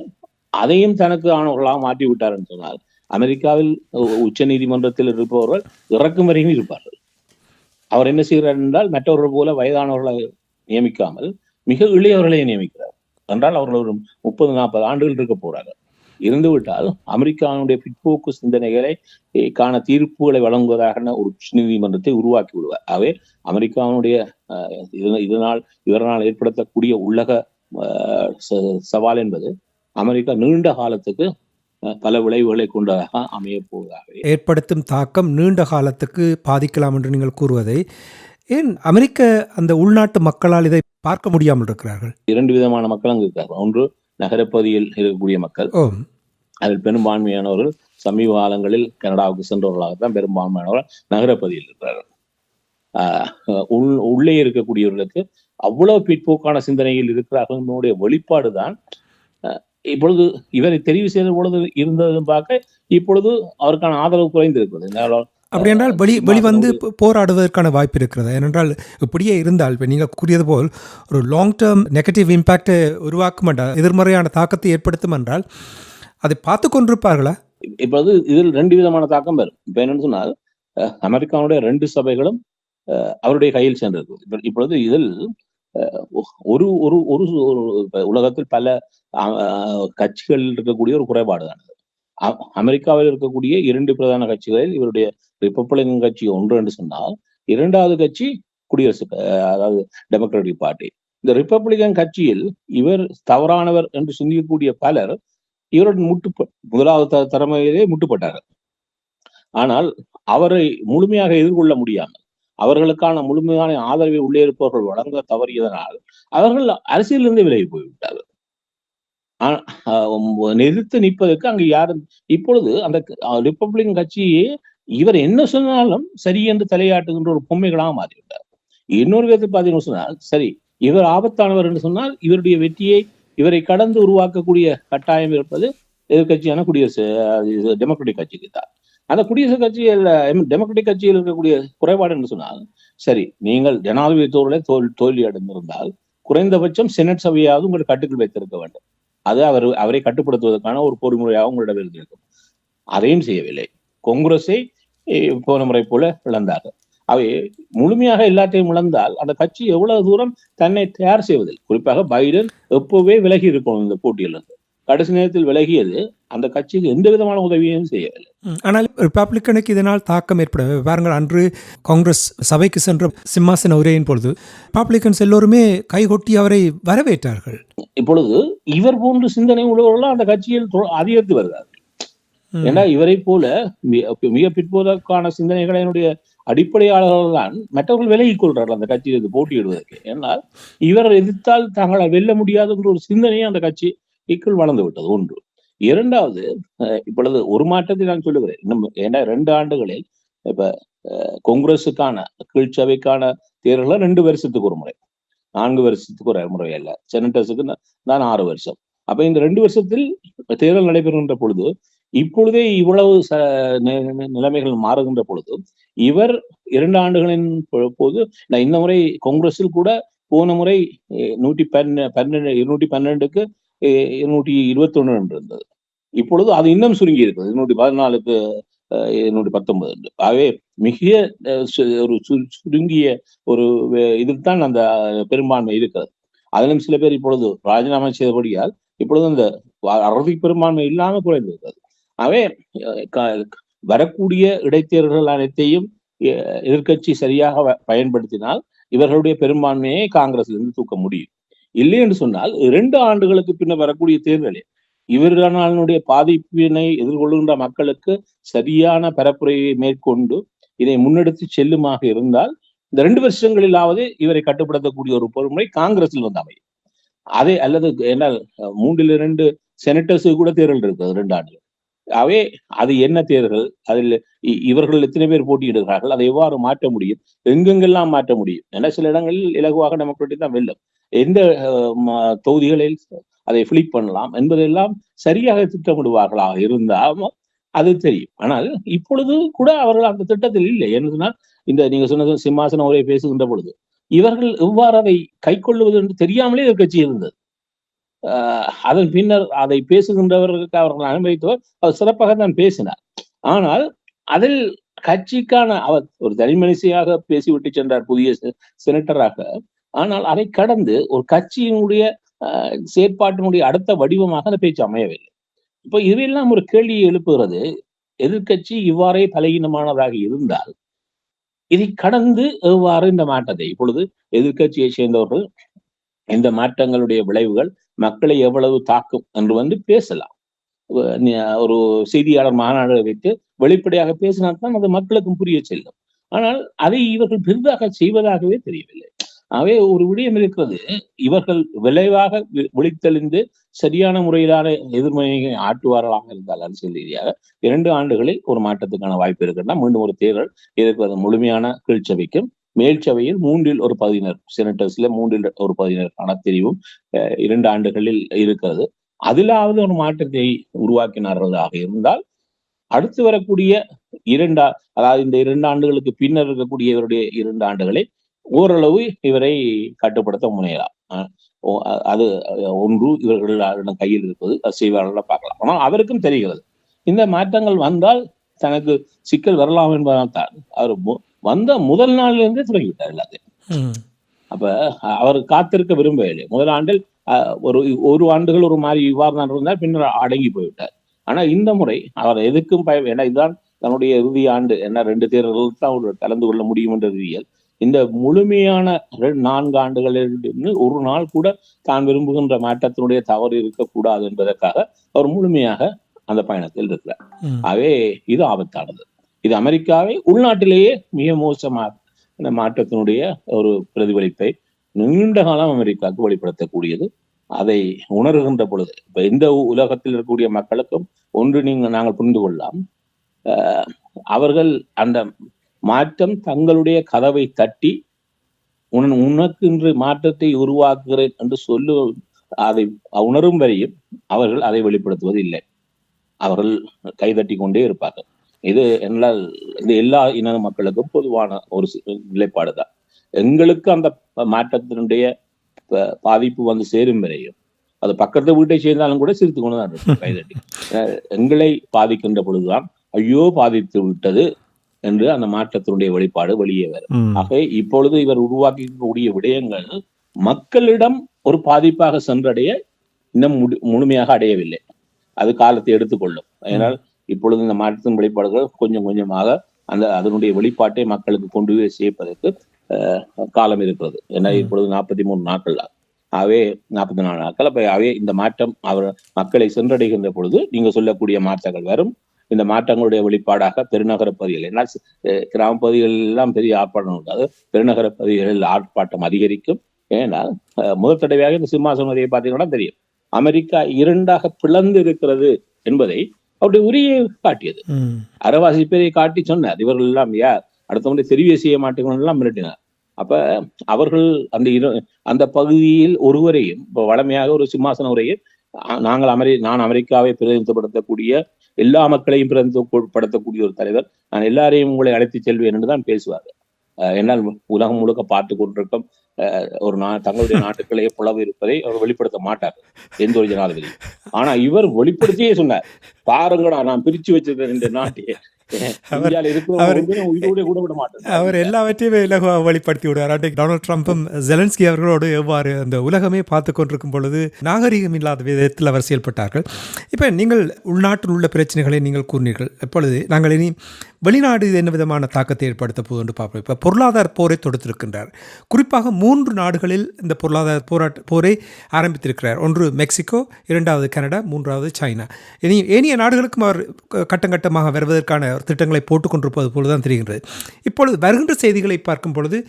அதையும் தனக்கு ஆனவர்களாக மாற்றி விட்டார் என்று சொன்னால், அமெரிக்காவில் உச்ச நீதிமன்றத்தில் இருப்பவர்கள் இறக்கும் வரையும் இருப்பார்கள். அவர் என்ன செய்கிறார் என்றால், மற்றவர்கள் போல வயதானவர்களை நியமிக்காமல் மிக இளையவர்களை நியமிக்கிறார். என்றால் அவர்கள் ஒரு 30-40 ஆண்டுகள் இருக்க போறார்கள். இருந்துவிட்டால் அமெரிக்காவுடைய பிற்போக்கு சிந்தனைகளை காண தீர்ப்புகளை வழங்குவதாக ஒரு உச்ச நீதிமன்றத்தை உருவாக்கி விடுவார். ஆகவே அமெரிக்காவுடைய இவரால் ஏற்படுத்தக்கூடிய உலக சவால் என்பது அமெரிக்கா நீண்ட காலத்துக்கு பல விளைவுகளை கொண்டதாக அமைய போவதாக ஏற்படுத்தும் தாக்கம் நீண்ட காலத்துக்கு பாதிக்கலாம் என்று நீங்கள் கூறுவதை ஏன் அமெரிக்க அந்த உள்நாட்டு மக்களால் இதை பார்க்க முடியாமல் இருக்கிறார்கள்? 2 விதமான மக்கள் அங்கு இருக்கிறார்கள். ஒன்று, நகரப்பகுதியில் இருக்கக்கூடிய மக்கள். அதில் பெரும்பான்மையானவர்கள் சமீப காலங்களில் கனடாவுக்கு சென்றவர்களாகத்தான் பெரும்பான்மையானவர்கள் நகரப்பகுதியில் இருக்கிறார்கள். உள்ளே இருக்கக்கூடியவர்களுக்கு அவ்வளவு பிற்போக்கான சிந்தனையில் இருக்கிறார்கள் என்னுடைய வெளிப்பாடுதான் இப்பொழுது இவரை தெரிவு செய்த பொழுது இருந்ததும் பார்க்க இப்பொழுது அவருக்கான ஆதரவு குறைந்திருக்கிறது. அப்படி என்றால் வெளிவந்து போராடுவதற்கான வாய்ப்பு இருக்கிறது. ஏனென்றால் இப்படியே இருந்தால் இப்போ நீங்கள் கூறியது போல் ஒரு லாங் டேர்ம் நெகட்டிவ் இம்பேக்டை உருவாக்கும் என்றால், எதிர்மறையான தாக்கத்தை ஏற்படுத்தும் என்றால் அதை பார்த்து கொண்டிருப்பார்களா? இப்பொழுது இதில் 2 விதமான தாக்கம் வரும். இப்ப என்னன்னு சொன்னால் அமெரிக்காவுடைய 2 சபைகளும் அவருடைய கையில் சென்றிருக்கு. இப்பொழுது இதில் ஒரு ஒரு ஒரு உலகத்தில் பல கட்சிகள் இருக்கக்கூடிய ஒரு குறைபாடு தான். அமெரிக்காவில் இருக்கக்கூடிய 2 பிரதான கட்சிகளில் இவருடைய ரிப்பப்ளிகன் கட்சி ஒன்று என்று சொன்னால், 2வது கட்சி குடியரசு, அதாவது டெமோக்ராட்டிக் பார்ட்டி. இந்த ரிப்பப்ளிகன் கட்சியில் இவர் தவறானவர் என்று சிந்திக்கக்கூடிய பலர் இவருடன் முதலாவது தலைமையிலே முட்டுப்பட்டார்கள். ஆனால் அவரை முழுமையாக எதிர்கொள்ள முடியாமல், அவர்களுக்கான முழுமையான ஆதரவை உள்ளே இருப்பவர்கள் வழங்க தவறியதனால் அவர்கள் அரசியலிருந்து விலகி போய்விட்டார்கள். நிறுத்து நிற்பதற்கு அங்கு யாரும் இப்பொழுது அந்த ரிப்பப்ளிகன் கட்சியே இவர் என்ன சொன்னாலும் சரி என்று தலையாட்டுகின்ற ஒரு பொம்மைகளாக மாறிவிட்டார். இன்னொரு விதத்தில் பார்த்தீங்கன்னு சொன்னால், சரி இவர் ஆபத்தானவர் என்று சொன்னால் இவருடைய வெற்றியை இவரை கடந்து உருவாக்கக்கூடிய கட்டாயம் இருப்பது எதிர்கட்சியான குடியரசு டெமோக்ராட்டிக் கட்சிக்கு தான். அந்த குடியரசு கட்சியில் டெமோக்ராட்டிக் கட்சியில் இருக்கக்கூடிய குறைபாடு என்று சொன்னால், சரி நீங்கள் ஜனாதிபதி தேர்தலில் தோல்வி அடைந்திருந்தால் குறைந்தபட்சம் செனட் சபையாவது உங்கள் கட்டுக்குள் வைத்திருக்க வேண்டும். அது அவரை கட்டுப்படுத்துவதற்கான ஒரு பொறிமுறையாக உங்களிடம் இருந்திருக்கும். அதையும் செய்யவில்லை. காங்கிரஸை போன முறை போல இழந்தார்கள். அவை முழுமையாக எல்லாத்தையும் இழந்தால் அந்த கட்சி எவ்வளவு தூரம் தன்னை தயார் செய்வதில், குறிப்பாக பைடன் எப்பவே விலகி இருக்கணும் இந்த போட்டியிலிருந்து. கடைசி நேரத்தில் விலகியது அந்த கட்சிக்கு எந்த விதமான உதவியும் செய்யவில்லை. ஆனால் ரிப்பப்ளிக்கனுக்கு இதனால் தாக்கம் ஏற்பட பாருங்கள். அன்று காங்கிரஸ் சபைக்கு சென்ற சிம்மாசன உரையின் பொழுது ரிப்பப்ளிக்கன்ஸ் எல்லோருமே கைகொட்டி அவரை வரவேற்றார்கள். இப்பொழுது இவர் போன்ற சிந்தனை உள்ளவர்கள் அந்த கட்சியில் அதிகரித்து வருகிறார்கள். ஏன்னா இவரை போல மிக பிற்போதற்கான சிந்தனைகளினுடைய அடிப்படையாளர்கள் தான் மற்றவர்கள் விலகிக் கொள்றார்கள் அந்த கட்சியில் போட்டியிடுவதற்கு. ஏன்னால் இவர் எதிர்த்தால் தாங்களை வெல்ல முடியாது என்ற ஒரு சிந்தனையை அந்த கட்சிக்குள் வளர்ந்து விட்டது. ஒன்று. இரண்டாவது, இப்பொழுது ஒரு மாற்றத்தை நான் சொல்லுகிறேன். இன்னும் ஏன்னா 2 ஆண்டுகளில் இப்ப காங்கிரஸுக்கான கீழ்ச்சபைக்கான தேர்தல் 2 வருஷத்துக்கு ஒரு முறை, 4 வருஷத்துக்கு ஒரு முறை அல்ல. செனட்டர்ஸுக்கு தான் 6 வருஷம். அப்ப இந்த 2 வருஷத்தில் தேர்தல் நடைபெறுகின்ற பொழுது, இப்பொழுதே இவ்வளவு நிலைமைகள் மாறுகின்ற பொழுது, இவர் 2 ஆண்டுகளின் போது இந்த முறை காங்கிரஸில் கூட போன முறை 212க்கு 221 இருந்தது. இப்பொழுது அது இன்னும் சுருங்கி இருக்குது. 214க்கு 219. ஆகவே மிக ஒரு சுருங்கிய ஒரு இதுதான் அந்த பெரும்பான்மை இருக்கிறது. அதிலும் சில பேர் இப்பொழுது ராஜினாமா செய்தபடியால் இப்பொழுது அந்த அறுதி பெரும்பான்மை இல்லாமல் குறைந்திருக்கிறது. ஆகவே வரக்கூடிய இடைத்தேர்தல்கள் அனைத்தையும் எதிர்கட்சி சரியாக பயன்படுத்தினால் இவர்களுடைய பெரும்பான்மையை காங்கிரசிலிருந்து தூக்க முடியும். இல்லை என்று சொன்னால் 2 ஆண்டுகளுக்கு பின்னர் வரக்கூடிய தேர்தலில் இவர்களுடைய பாதிப்பினை எதிர்கொள்கின்ற மக்களுக்கு சரியான பரப்புரையை மேற்கொண்டு இதை முன்னெடுத்து செல்லுமாக இருந்தால் இந்த 2 வருஷங்களிலாவது இவரை கட்டுப்படுத்தக்கூடிய ஒரு பொறுமுறை காங்கிரஸில் வந்து அமையும். அதே அல்லது என்னால் 3-2 செனட்டர்ஸுக்கு கூட தேர்தல் இருக்கிறது 2 ஆண்டுகள். அவே அது என்ன தேர்தல், அதில் இவர்கள் எத்தனை பேர் போட்டியிடுகிறார்கள், அதை எவ்வாறு மாற்ற முடியும், எங்கெங்கெல்லாம் மாற்ற முடியும். ஏன்னா சில இடங்களில் இலகுவாக டெமோக்ராட்டிக் தான் வெல்லும், எந்த தொகுதிகளில் அதை ஃபிளிப் பண்ணலாம் என்பதெல்லாம் சரியாக திட்டமிடுவார்களாக இருந்தால் அது தெரியும். ஆனால் இப்பொழுது கூட அவர்கள் அந்த திட்டத்தில் இல்லை. ஏன்னா இந்த நீங்க சொன்னது சிம்மாசன உரை பேசுகின்ற பொழுது இவர்கள் எவ்வாறு அதை கை கொள்ளுவது என்று தெரியாமலே எதிர்கட்சி இருந்தது. அதன் பின்னர் அதை பேசுகின்றவர்களுக்கு அவர்கள் அனுமதித்தவர் அவர் சிறப்பாக தான் பேசினார். ஆனால் அதில் கட்சிக்கான அவர் ஒரு தனி மனுஷியாக பேசிவிட்டு சென்றார் புதிய செனட்டராக. ஆனால் அதை கடந்து ஒரு கட்சியினுடைய செயற்பாட்டினுடைய அடுத்த வடிவமாக அந்த பேச்சு அமையவில்லை. இப்போ இவையெல்லாம் ஒரு கேள்வியை எழுப்புகிறது. எதிர்கட்சி இவ்வாறே பலகீனமானதாக இருந்தால் இதை கடந்து எவ்வாறு இந்த மாற்றத்தை, இப்பொழுது எதிர்கட்சியை சேர்ந்தவர்கள் இந்த மாற்றங்களுடைய விளைவுகள் மக்களை எவ்வளவு தாக்கும் என்று பேசலாம். ஒரு செய்தியாளர் மாநாடு வைத்து வெளிப்படையாக பேசினால்தான் அது மக்களுக்கும் புரிய செல்லும். ஆனால் அதை இவர்கள் பெரிதாக செய்வதாகவே தெரியவில்லை. ஆகவே ஒரு விடயம் இருக்கிறது. இவர்கள் விளைவாக விழித்தெளிந்து சரியான முறையிலான எதிர்மறையை ஆட்டுவார்களாக இருந்தால் அரசியல் ரீதியாக 2 ஆண்டுகளில் ஒரு மாற்றத்துக்கான வாய்ப்பு இருக்குன்னா மீண்டும் ஒரு தேர்தல் இருக்கிறது. முழுமையான கீழ்ச்சபைக்கும் மேல்சபையில் 1/3 செனட்டர்ஸ்ல 1/3 தெரிவும் 2 ஆண்டுகளில் இருக்கிறது. அதிலாவது ஒரு மாற்றத்தை உருவாக்கினார்களாக இருந்தால் அடுத்து வரக்கூடிய அதாவது இந்த 2 ஆண்டுகளுக்கு பின்னர் இருக்கக்கூடிய இவருடைய 2 ஆண்டுகளை ஓரளவு இவரை கட்டுப்படுத்த முனையலாம். அது ஒன்று இவர்களிடம் கையில் இருப்பது செய்வார்கள் பார்க்கலாம். ஆனால் அவருக்கும் தெரிகிறது இந்த மாற்றங்கள் வந்தால் தனக்கு சிக்கல் வரலாம் என்பதால் தான் அவர் வந்த முதல் நாளிலிருந்தே தொடங்கிவிட்டார் எல்லாத்தையும். அப்ப அவர் காத்திருக்க விரும்பவில்லை. முதல் ஆண்டில் ஒரு ஆண்டுகள் ஒரு மாதிரி இவ்வாறு இருந்தால் பின்னர் அடங்கி போய்விட்டார். ஆனா இந்த முறை அவர் எதுக்கும் ஏன்னா இதுதான் தன்னுடைய இறுதி ஆண்டு, என்ன 2 தேர்தல்கள் தான் அவர் கலந்து கொள்ள முடியும் என்ற ரீதியில் இந்த முழுமையான 4 ஆண்டுகளில் ஒரு நாள் கூட தான் விரும்புகின்ற மாற்றத்தினுடைய தவறு இருக்கக்கூடாது என்பதற்காக அவர் முழுமையாக அந்த பயணத்தில் இருக்கிறார். ஆகவே இது ஆபத்தானது. இது அமெரிக்காவை உள்நாட்டிலேயே மிக மோசமாக இந்த மாற்றத்தினுடைய ஒரு பிரதிபலிப்பை நீண்ட காலம் அமெரிக்காவுக்கு வெளிப்படுத்தக்கூடியது. அதை உணர்கின்ற பொழுது இப்ப இந்த உலகத்தில் இருக்கக்கூடிய மக்களுக்கும் நாங்கள் புரிந்து கொள்ளலாம். அவர்கள் அந்த மாற்றம் தங்களுடைய கதவை தட்டி உனக்கு இன்று மாற்றத்தை உருவாக்குகிறேன் என்று அதை உணரும் வரையும் அவர்கள் அதை வெளிப்படுத்துவது இல்லை. அவர்கள் கைதட்டி கொண்டே இருப்பார்கள். இது எல்லா இன மக்களுக்கும் பொதுவான ஒரு நிலைப்பாடுதான். எங்களுக்கு அந்த மாற்றத்தினுடைய பாதிப்பு வந்து சேரும் வரையும் அது பக்கத்து வீட்டை சேர்ந்தாலும் கூட சிரித்து கொண்டுதான் இருக்கும் கைதட்டி. எங்களை பாதிக்கின்ற பொழுதுதான் ஐயோ பாதித்து விட்டது என்று அந்த மாற்றத்தினுடைய வெளிப்பாடு வெளியே வரும். ஆக இப்பொழுது இவர் உருவாக்கக்கூடிய விடயங்கள் மக்களிடம் ஒரு பாதிப்பாக சென்றடைய இன்னும் முழுமையாக அடையவில்லை. அது காலத்தை எடுத்துக்கொள்ளும். ஏனால் இப்பொழுது இந்த மாற்றத்தின் வெளிப்பாடுகள் கொஞ்சம் கொஞ்சமாக அதனுடைய வெளிப்பாட்டை மக்களுக்கு கொண்டு போய் சேர்ப்பதற்கு காலம் இருக்கிறது. ஏன்னா இப்பொழுது 43 நாட்கள், ஆகவே 44 நாட்கள். அப்ப ஆகவே இந்த மாற்றம் அவர் மக்களை சென்றடைகின்ற பொழுது நீங்க சொல்லக்கூடிய மாற்றங்கள் வரும். இந்த மாற்றங்களுடைய வெளிப்பாடாக பெருநகர பகுதிகள், ஏன்னா கிராம பகுதிகள் எல்லாம் பெரிய ஆர்ப்பாட்டம் இருக்காது, பெருநகர பகுதிகளில் ஆர்ப்பாட்டம் அதிகரிக்கும். ஏன்னா முதல் தடவையாக இந்த சிம்மாசன வரியை பார்த்தீங்கன்னா தெரியும், அமெரிக்கா 2ஆக பிளந்து இருக்கிறது என்பதை அவருடைய உரியை காட்டியது. அரைவாசி பேரை காட்டி சொன்னார், இவர்கள் எல்லாம் யார், அடுத்த முறை தெரிவு செய்ய மாட்டேங்க எல்லாம் மிரட்டினார். அப்ப அவர்கள் அந்த பகுதியில் ஒருவரையும் இப்ப வளமையாக ஒரு சிம்மாசன உரையை நான் அமெரிக்காவை பிரதிநிதித்துவப்படுத்தக்கூடிய எல்லா மக்களையும் பிரதிநிதித்துவப்படுத்தக்கூடிய ஒரு தலைவர், நான் எல்லாரையும் உங்களை அழைத்து செல்வேன் என்றுதான் பேசுவார்கள். என்னால் உலகம் முழுக்க பார்த்து கொண்டிருக்கும் ஒரு தங்களுடைய நாட்டுக்களே புலவு இருப்பதை அவர் வெளிப்படுத்த மாட்டார் எந்த ஒரு ஜனாதிபதி. ஆனா இவர் வெளிப்படுத்தியே சொன்னார், பாருங்கடா நான் பிரிச்சு வச்சிருக்கேன் இந்த நாட்டையே, அவர் எல்லாவற்றையுமே இலகுவாக வெளிப்படுத்தி விடுவார். டொனால்ட் ட்ரம்ப்பும் ஜெலன்ஸ்கி அவர்களோடு எவ்வாறு அந்த உலகமே பார்த்து கொண்டிருக்கும் பொழுது நாகரிகம் இல்லாத விதத்தில் அவர் செயல்பட்டார்கள். இப்போ நீங்கள் உள்நாட்டில் உள்ள பிரச்சனைகளை நீங்கள் கூறினீர்கள். இப்பொழுது நாங்கள் இனி வெளிநாடு என்ன விதமான தாக்கத்தை ஏற்படுத்த போது என்று பார்ப்போம். இப்போ பொருளாதார போரை தொடுத்திருக்கின்றார். குறிப்பாக 3 நாடுகளில் இந்த பொருளாதார போரை ஆரம்பித்திருக்கிறார். ஒன்று மெக்சிகோ, 2வது கனடா, 3வது சைனா. ஏனைய நாடுகளுக்கும் அவர் கட்டம் கட்டமாக வருவதற்கான திட்டங்களை போட்டுக்கொண்டிருப்பது போலதான் தெரிகின்றது. இப்பொழுது வருகின்ற செய்திகளை பார்க்கும் பொழுது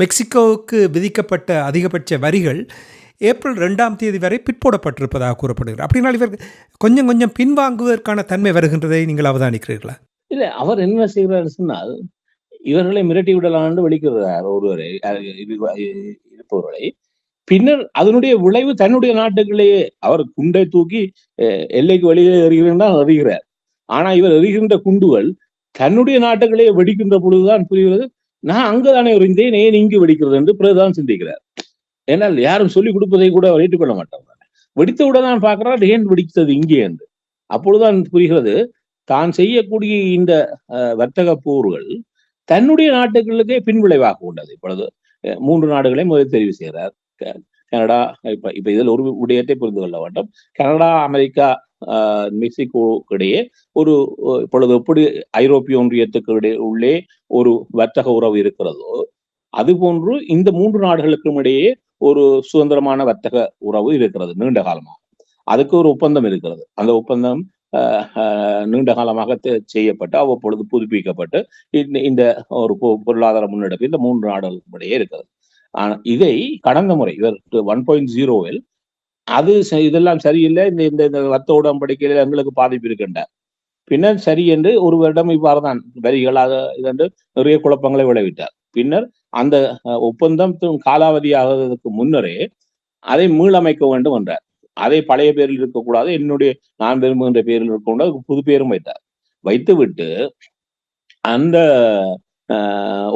மெக்சிகோவுக்கு விதிக்கப்பட்ட அதிகபட்ச வரிகள் ஏப்ரல் 2ஆம் தேதி வரை பிற்போடப்பட்டிருப்பதாக கூறப்படுகிறது. அப்படினால் இவர் கொஞ்சம் கொஞ்சம் பின்வாங்குவதற்கான தன்மை வருகின்றதை நீங்கள் அவதானிக்கிறீர்களா? இல்ல, அவர் என்ன செய்கிறார் சொன்னால், இவர்களை மிரட்டி விடலான்னு வெளிக்கிறார் ஒருவரை இருப்பவர்களை. பின்னர் அதனுடைய விளைவு தன்னுடைய நாட்டுகளையே அவர் குண்டை தூக்கி எல்லைக்கு வெளியே எறிகிறார். ஆனா இவர் எறிகின்ற குண்டுகள் தன்னுடைய நாட்டுகளையே வெடிக்கின்ற பொழுதுதான் புரிகிறது, நான் அங்கதானே இருந்தேன், ஏன் இங்கு வெடிக்கிறது என்று பிறகுதான் சிந்திக்கிறார். ஏன்னால் யாரும் சொல்லிக் கொடுப்பதை கூட அவர் ஏற்றுக்கொள்ள மாட்டாங்க. வெடித்தவுடன் தான் பார்க்கிறார், ஏன் வெடித்தது இங்கே என்று. அப்பொழுதுதான் புரிகிறது, தான் செய்யக்கூடிய இந்த வர்த்தக போர்கள் தன்னுடைய நாட்டுகளுக்கே பின்விளைவாக கொண்டது. இப்பொழுது 3 நாடுகளை முதல் தெரிவு செய்கிறார். கனடா, இப்ப இதில் ஒரு விடயத்தை புரிந்து கொள்ள வேண்டும். கனடா, அமெரிக்கா, மெக்சிகோ இடையே இப்பொழுது எப்படி ஐரோப்பிய ஒன்றியத்துக்கு உள்ளே ஒரு வர்த்தக உறவு இருக்கிறதோ அதுபோன்று இந்த 3 நாடுகளுக்கும் இடையே ஒரு சுதந்திரமான வர்த்தக உறவு இருக்கிறது நீண்ட காலமாக. அதுக்கு ஒரு ஒப்பந்தம் இருக்கிறது. அந்த ஒப்பந்தம் நீண்ட காலமாக செய்யப்பட்டு அவ்வப்பொழுது புதுப்பிக்கப்பட்டு இந்த ஒரு பொருளாதார முன்னெடுப்பு இந்த 3 நாடுகளுக்கும் இடையே இருக்கிறது. ஆனா இதை கடந்த முறை இவர் 1.0 இதெல்லாம் சரியில்லை, இந்த வர்த்தக உடன்படிக்கையில் எங்களுக்கு பாதிப்பு இருக்கின்றார். பின்னர் சரி என்று ஒரு வருடம் இவ்வாறுதான் வரிகளாக இதென்று நிறைய குழப்பங்களை விளைவிட்டார். பின்னர் அந்த ஒப்பந்தம் காலாவதியாவதற்கு முன்னரே அதை மீளமைக்க வேண்டும் என்றார். அதை பழைய பேரில் இருக்கக்கூடாது, என்னுடைய நான் விரும்புகின்ற பேரில் இருக்கக்கூடாது, புது பேரும் வைத்தார். வைத்துவிட்டு அந்த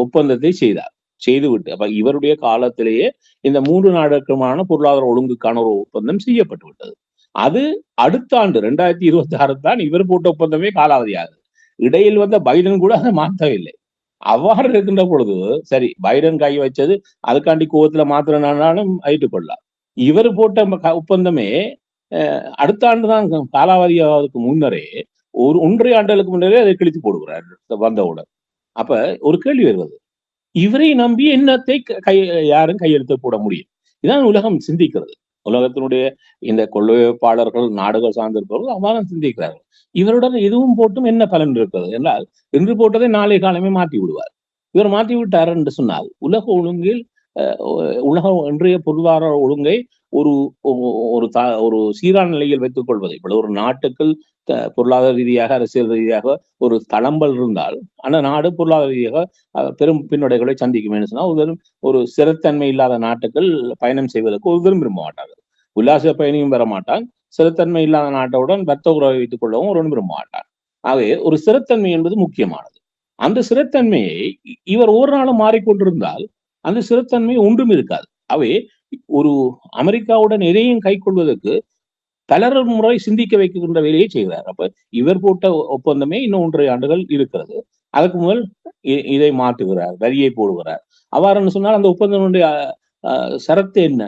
ஒப்பந்தத்தை செய்தார். செய்துவிட்டு அப்ப இவருடைய காலத்திலேயே இந்த 3 நாடுகளுக்குமான பொருளாதார ஒழுங்குக்கான ஒரு ஒப்பந்தம் செய்யப்பட்டு விட்டது. அது அடுத்த ஆண்டு 2026 தான் இவர் போட்ட ஒப்பந்தமே காலாவதியாகுது. இடையில் வந்த பைடன் கூட அதை மாற்றவில்லை. அவ்வாறு இருக்கின்ற பொழுது சரி, பைடன் கை வச்சது அதுக்காண்டி கோவத்துல மாத்திரனாலும் ஏற்றுக்கொள்ளலாம். இவர் போட்ட ஒப்பந்தமே அடுத்த ஆண்டு தான் காலாவதியாவதற்கு முன்னரே ஒரு 1.5 ஆண்டுகளுக்கு முன்னரே அதை கிழித்து போடுகிறார் வந்தவுடன். அப்ப ஒரு கேள்வி வருவது, இவரை நம்பி என்னத்தை யாரும் கையெழுத்து போட முடியும்? இதான் உலகம் சிந்திக்கிறது. உலகத்தினுடைய இந்த கொள்ளையப்பாளர்கள், நாடுகள் சார்ந்திருப்பவர்கள் அவ்வாறு சிந்திக்கிறார்கள். இவருடன் எதுவும் போட்டும் என்ன பலன் இருக்கிறது என்றால், இன்று போட்டதை நாளை காலமே மாற்றி விடுவார். இவர் மாற்றி விட்டார் என்று சொன்னால் உலக ஒழுங்கில் உலக இன்றைய பொருளாதார ஒழுங்கை ஒரு ஒரு சீரான நிலையில் வைத்துக் கொள்வதை இப்ப ஒரு நாட்டுக்குள் பொருளாதார ரீதியாக, அரசியல் ரீதியாக ஒரு தளம்பல் இருந்தால் அந்த நாடு பொருளாதார ரீதியாக பெரும் பின்னடைகளை சந்திக்கும் என்று சொன்னால் ஒரு ஸ்திரத்தன்மை இல்லாத நாட்டுகள் பயணம் செய்வதற்கு ஒருவரும் விரும்ப மாட்டார்கள். உல்லாச பயணியும் வர மாட்டான். ஸ்திரத்தன்மை இல்லாத நாட்டுடன் வர்த்தக உறவை வைத்துக் கொள்ளவும் ஒருவன் விரும்ப மாட்டான். ஆகவே ஒரு ஸ்திரத்தன்மை என்பது முக்கியமானது. அந்த ஸ்திரத்தன்மையை இவர் ஒரு நாளும் மாறிக்கொண்டிருந்தால் அந்த ஸ்திரத்தன்மை ஒன்றும் இருக்காது. அவை ஒரு அமெரிக்காவுடன் எதையும் கை கொள்வதற்கு பலர் முறை சிந்திக்க வைக்கின்ற வேலையை செய்கிறார். அப்ப இவர் போட்ட ஒப்பந்தமே இன்னும் 1.5 ஆண்டுகள் இருக்கிறது. அதுக்கு முதல் இதை மாற்றுகிறார், வரியை போடுகிறார். அவ்வாறுன்னு சொன்னால் அந்த ஒப்பந்தனுடைய சரத்து என்ன?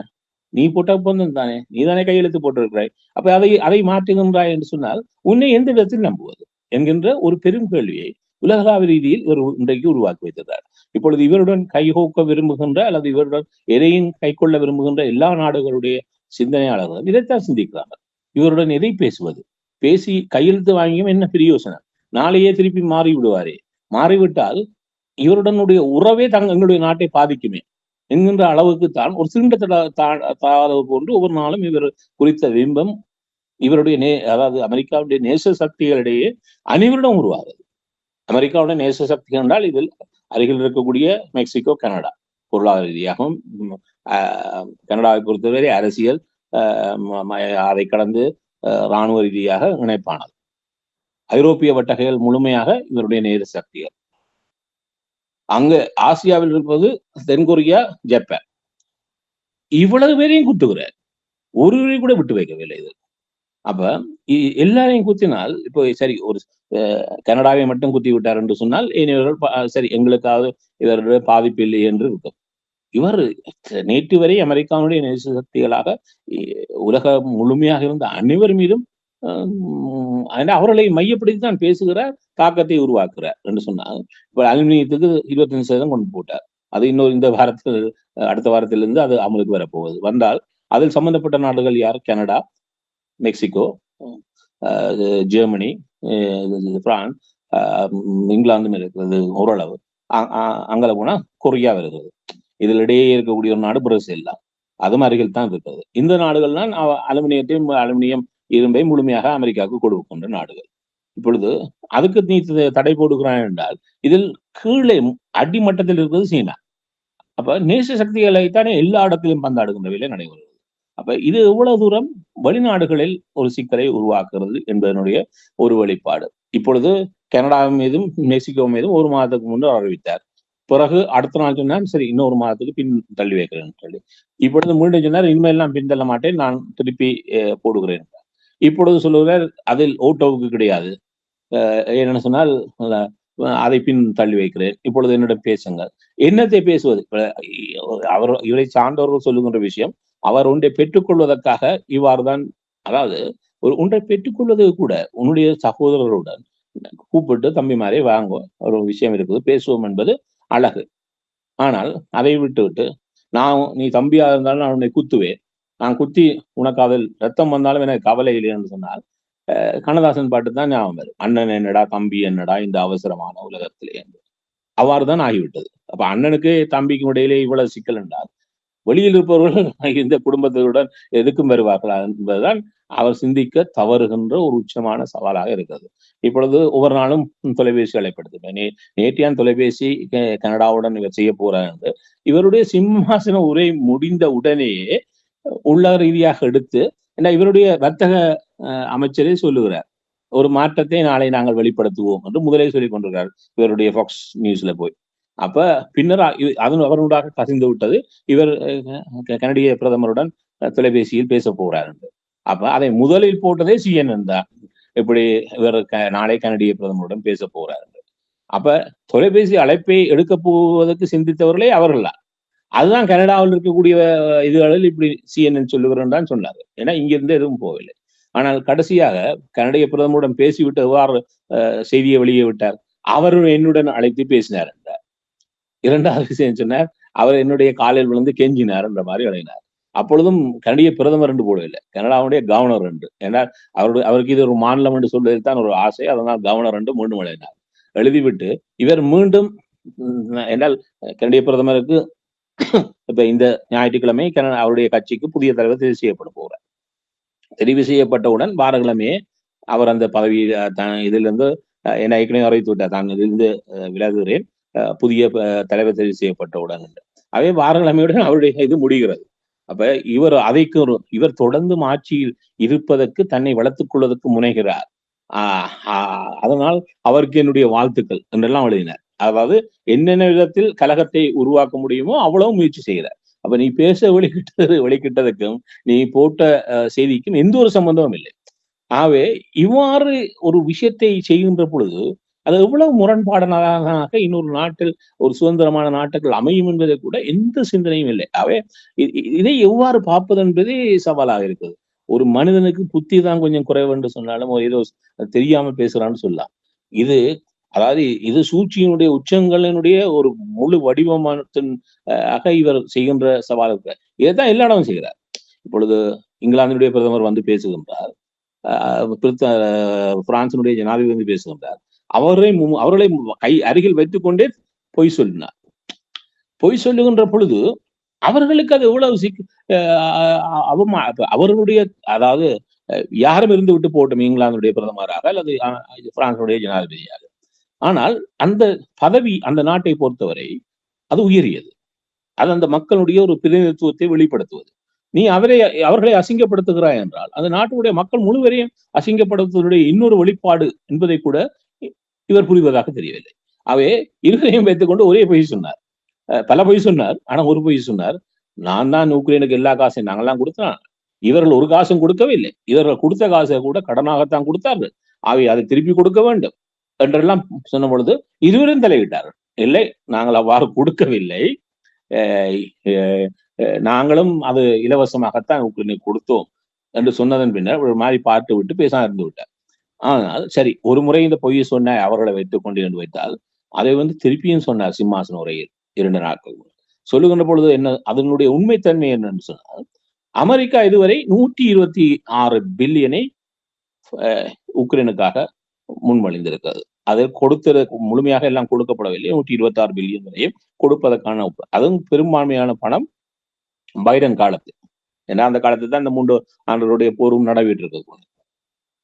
நீ போட்ட ஒப்பந்தம் தானே, நீ தானே கையெழுத்து போட்டிருக்கிறாய். அப்ப அதை மாற்றுகின்றாய் என்று சொன்னால் உன்னை எந்த விதத்தில் நம்புவது என்கின்ற ஒரு பெரும் கேள்வியை உலகளாவிய ரீதியில் இவர் இன்றைக்கு உருவாக்கி வைத்திருக்கிறார். இப்பொழுது இவருடன் கைகோக்க விரும்புகின்ற அல்லது இவருடன் எதையும் கை கொள்ள விரும்புகின்ற எல்லா நாடுகளுடைய சிந்தனையாளர்களும் இதைத்தான் சிந்திக்கிறார்கள். இவருடன் எதை பேசுவது? பேசி கையெழுத்து வாங்கியும் என்ன பிரயோசனம்? நாளையே திருப்பி மாறி விடுவாரே. மாறிவிட்டால் இவருடனுடைய உறவே எங்களுடைய நாட்டை பாதிக்குமே என்கின்ற அளவுக்கு தான் ஒரு சிறந்த போன்று ஒவ்வொரு நாளும் இவர் குறித்த பிம்பம் இவருடைய அதாவது அமெரிக்காவுடைய நேச சக்திகளிடையே அனைவரிடம் உருவாகுது. அமெரிக்காவுடைய நேச சக்திகள் என்றால் இதில் அருகில் இருக்கக்கூடிய மெக்சிகோ, கனடா பொருளாதார ரீதியாகவும் கனடாவை பொறுத்தவரை அரசியல் அதை கடந்து இராணுவ ரீதியாக இணைப்பானது. ஐரோப்பிய வட்டகைகள் முழுமையாக இவருடைய நேர சக்திகள். அங்க ஆசியாவில் இருப்பது தென்கொரியா, ஜப்பான். இவ்வளவு பேரையும் குத்துகிறார், ஒருவரை கூட விட்டு வைக்கவில்லை இது. அப்ப எல்லாரையும் குத்தினால் இப்போ சரி ஒரு கனடாவை மட்டும் குத்தி விட்டார் என்று சொன்னால் இவர்கள் சரி எங்களுக்காவது இவருடைய பாதிப்பு இல்லை என்று இருக்கும். இவர் நேற்று வரை அமெரிக்காவுடைய நேச சக்திகளாக உலகம் முழுமையாக இருந்த அனைவர் மீதும் அவர்களை மையப்படுத்தி தான் பேசுகிறார், தாக்கத்தை உருவாக்குறார் என்று சொன்னால் இப்ப அலுமினியத்துக்கு 25% கொண்டு போட்டார். அது இன்னொரு இந்த வாரத்தில் அடுத்த வாரத்திலிருந்து அது அமலுக்கு வரப்போகுது. வந்தால் அதில் சம்பந்தப்பட்ட நாடுகள் யார்? Canada, Mexico, Germany, France, England இருக்கிறது ஓரளவு. அங்கே போனா கொரியா வருகிறது. இதில் இடையே இருக்கக்கூடிய ஒரு நாடு பிரேசில் தான், அதுவும் அருகில் தான் இருக்கிறது. இந்த நாடுகள் தான் அலுமினியம் இரும்பை முழுமையாக அமெரிக்காவுக்கு கொடுக்கின்ற நாடுகள். இப்பொழுது அதுக்கு நீ தடை போடுகிறான் என்றால் இதில் கீழே அடிமட்டத்தில் இருக்கிறது சீனா. அப்ப நேச சக்திகளைத்தானே எல்லா இடத்திலும் பந்தாடுகின்ற வேலை நடைபெறுகிறது. அப்ப இது எவ்வளவு தூரம் வெளிநாடுகளில் ஒரு சிக்கலை உருவாக்குறது என்பதனுடைய ஒரு வெளிப்பாடு. இப்பொழுது கனடா மீதும் மெக்சிகோ மீதும் 1 மாதத்துக்கு முன்பு அறிவித்தார். பிறகு அடுத்த நாள் சொன்னார் சரி இன்னும் 1 மாதத்துக்கு பின் தள்ளி வைக்கிறேன் சொல்லி. இப்பொழுது மீண்டும் சொன்னார் இனிமேல் பின் தள்ள மாட்டேன், நான் திருப்பி போடுகிறேன். இப்பொழுது சொல்லுகிறார் அதில் ஓட்டோவுக்கு கிடையாது, என்னென்ன சொன்னால் அதை பின் தள்ளி வைக்கிறேன். இப்பொழுது என்னிடம் பேசுங்கள். என்னத்தை பேசுவது? இவரை சார்ந்தவர்கள் சொல்லுகின்ற விஷயம், அவர் ஒன்றை பெற்றுக்கொள்வதற்காக இவ்வாறுதான். அதாவது ஒன்றை பெற்றுக்கொள்வது கூட உன்னுடைய சகோதரருடன் கூப்பிட்டு தம்பிமாரே வாங்க, ஒரு விஷயம் இருக்குது பேசுவோம் என்பது அழகு. ஆனால் அதை விட்டு நீ தம்பியா இருந்தாலும் நான் உன்னை குத்துவேன், நான் குத்தி உனக்கு அதில் ரத்தம் வந்தாலும் எனக்கு கவலை இல்லை என்று சொன்னால் கண்ணதாசன் பாட்டு தான் ஞாபகம் வரும். அண்ணன் என்னடா தம்பி என்னடா இந்த அவசரமான உலகத்திலே என்று. அவ்வாறுதான் ஆகிவிட்டது. அப்ப அண்ணனுக்கு தம்பிக்கும் இடையிலே இவ்வளவு சிக்கல் என்றால் வெளியில் இருப்பவர்கள் இந்த குடும்பத்துடன் எதுக்கும் வருவார்களா என்பதுதான் அவர் சிந்திக்க தவறுகின்ற ஒரு உச்சமான சவாலாக இருக்கிறது. இப்பொழுது ஒவ்வொரு நாளும் தொலைபேசி அழைப்படுத்துகிறேன். நேற்றையான் தொலைபேசி கனடாவுடன் இவர் செய்ய போறார் என்று இவருடைய சிம்மாசன உரை முடிந்த உடனேயே உள்ள ரீதியாக எடுத்து, ஏன்னா இவருடைய வர்த்தக அமைச்சரே சொல்லுகிறார், ஒரு மாற்றத்தை நாளை நாங்கள் வெளிப்படுத்துவோம் என்று முதலே சொல்லிக் கொண்டிருக்கிறார் இவருடைய ஃபாக்ஸ் நியூஸ்ல போய். அப்ப பின்னர் அது அவருடாக கசிந்து விட்டது. இவர் கனடிய பிரதமருடன் தொலைபேசியில் பேச போகிறார் என்று. அப்ப அதை முதலில் போட்டதே CNN தான். இப்படி இவர் நாளை கனடிய பிரதமருடன் பேச போகிறார் என்று. அப்ப தொலைபேசி அழைப்பை எடுக்க போவதற்கு சிந்தித்தவர்களே அவர்கள் தான். அதுதான் கனடாவில் இருக்கக்கூடிய இதுகளில் இப்படி CNN சொல்லுகிறேன் தான் சொன்னார். ஏன்னா இங்கிருந்து எதுவும் போகவில்லை. ஆனால் கடைசியாக கனடிய பிரதமருடன் பேசிவிட்டு எவ்வாறு செய்தியை வெளியே விட்டார்? அவர் என்னுடன் அழைத்து பேசினார் என்றார். இரண்டாவது விஷயம் சொன்னார், அவர் என்னுடைய காலில் விழுந்து கெஞ்சினார் என்ற மாதிரி எழுதினார். அப்பொழுதும் கனடிய பிரதமர் என்று போடவில்லை, கனடாவுடைய கவர்னர் என்று. ஏன்னால் அவருக்கு இது ஒரு மாநிலம் என்று சொல்வதில் தான் ஒரு ஆசை. அதனால் கவர்னர் என்று மீண்டும் எழுதினார். எழுதிவிட்டு இவர் மீண்டும் என்றால் கனடிய பிரதமருக்கு இப்ப இந்த ஞாயிற்றுக்கிழமை அவருடைய கட்சிக்கு புதிய தலைவர் தெரிவு செய்யப்பட போகிறார். தெரிவு செய்யப்பட்டவுடன் வாரக்கிழமையே அவர் அந்த பதவி இதிலிருந்து என்னை ஏற்கனவே அறிவித்து விட்டார், தான் இதிலிருந்து விலகுகிறேன், புதிய தலைவர் தெரிவு செய்யப்பட்டவுடன் என்று. அவே வாரக்கிழமையுடன் அவருடைய இது முடிகிறது. அப்ப இவர் தொடர்ந்து ஆட்சியில் இருப்பதற்கு தன்னை வளர்த்துக் கொள்வதற்கு முனைகிறார். அதனால் அவருக்கு என்னுடைய வாழ்த்துக்கள் என்றெல்லாம் எழுதினார். அதாவது என்னென்ன விதத்தில் கலகத்தை உருவாக்க முடியுமோ அவ்வளவு முயற்சி செய்கிறார். அப்ப நீ பேச வெளிக்கிட்டதுக்கும் நீ போட்ட செய்திக்கும் எந்த ஒரு சம்பந்தமும் இல்லை. ஆகவே இவ்வாறு ஒரு விஷயத்தை செய்கின்ற பொழுது அது எவ்வளவு முரண்பாடானதாக இன்னொரு நாட்டில் ஒரு சுதந்திரமான நாட்டுகள் அமையும் என்பதை கூட எந்த சிந்தனையும் இல்லை. ஆகவே இதை எவ்வாறு பார்ப்பது என்பதே சவாலாக இருக்குது. ஒரு மனிதனுக்கு புத்தி தான் கொஞ்சம் குறைவு என்று சொன்னாலும் ஏதோ தெரியாம பேசுறான்னு சொல்லலாம். இது சூழ்ச்சியினுடைய உச்சங்களினுடைய ஒரு முழு வடிவமானத்தின் இவர் செய்கின்ற சவால் இருக்கு. இதைத்தான் எல்லா இடமும் செய்கிறார். இப்பொழுது இங்கிலாந்தினுடைய பிரதமர் வந்து பேசுகின்றார், பிரான்சினுடைய ஜனாதிபதி வந்து பேசுகின்றார். அவர்களை அருகில் வைத்துக் கொண்டே பொய் சொல்லினார். பொய் சொல்லுகின்ற பொழுது அவர்களுக்கு அது எவ்வளவு அவர்களுடைய அதாவது யாரும் இருந்து விட்டு போட்டும், இங்கிலாந்துடைய பிரதமராக அல்லது பிரான்சினுடைய ஜனாதிபதியாக. ஆனால் அந்த பதவி அந்த நாட்டை பொறுத்தவரை அது உயரியது. அது அந்த மக்களுடைய ஒரு பிரதிநிதித்துவத்தை வெளிப்படுத்துவது. நீ அவர்களை அசிங்கப்படுத்துகிறாய் என்றால் அந்த நாட்டுடைய மக்கள் முழுவதையும் அசிங்கப்படுத்துவதுடைய இன்னொரு வெளிப்பாடு என்பதை கூட இவர் புரிவதாக தெரியவில்லை. அவே இருவரையும் வைத்துக் கொண்டு ஒரே பொய் சொன்னார், பல பொய் சொன்னார். ஆனா ஒரு பொய் சொன்னார், நான் தான் உக்ரைனுக்கு எல்லா காசையும் நாங்கெல்லாம் கொடுத்தோம், இவர்கள் ஒரு காசும் கொடுக்கவில்லை, இவர்கள் கொடுத்த காசை கூட கடனாகத்தான் கொடுத்தார்கள், அவை அதை திருப்பி கொடுக்க வேண்டும் என்றெல்லாம் சொன்ன பொழுது இருவரும் தலையிட்டார்கள். இல்லை, நாங்கள் அவ்வாறு கொடுக்கவில்லை, நாங்களும் அது இலவசமாகத்தான் உக்ரைனுக்கு கொடுத்தோம் என்று சொன்னதன் பின்னர் ஒரு மாதிரி பார்த்து விட்டு பேச இருந்து விட்டார். ஆனால் சரி, ஒரு முறை இந்த பொய்யை சொன்ன அவர்களை வைத்துக் கொண்டு என்று வைத்தால் அதை வந்து திருப்பியும் சொன்னார் சிம்மாசன உரையில் 2 நாட்கள் சொல்லுகின்ற பொழுது என்ன அதனுடைய உண்மைத்தன்மை என்னன்னு சொன்னால், அமெரிக்கா இதுவரை 126 பில்லியனை உக்ரைனுக்காக முன்மொழிந்திருக்கிறது. அதை முழுமையாக எல்லாம் கொடுக்கப்படவில்லை. 126 பில்லியன் வரையும் கொடுப்பதற்கான அதுவும் பெரும்பான்மையான பணம் பைடன் காலத்து. ஏன்னா அந்த காலத்துல தான் இந்த 3 ஆண்டுகளுடைய போரும் நடைபெற்று இருக்கிறது.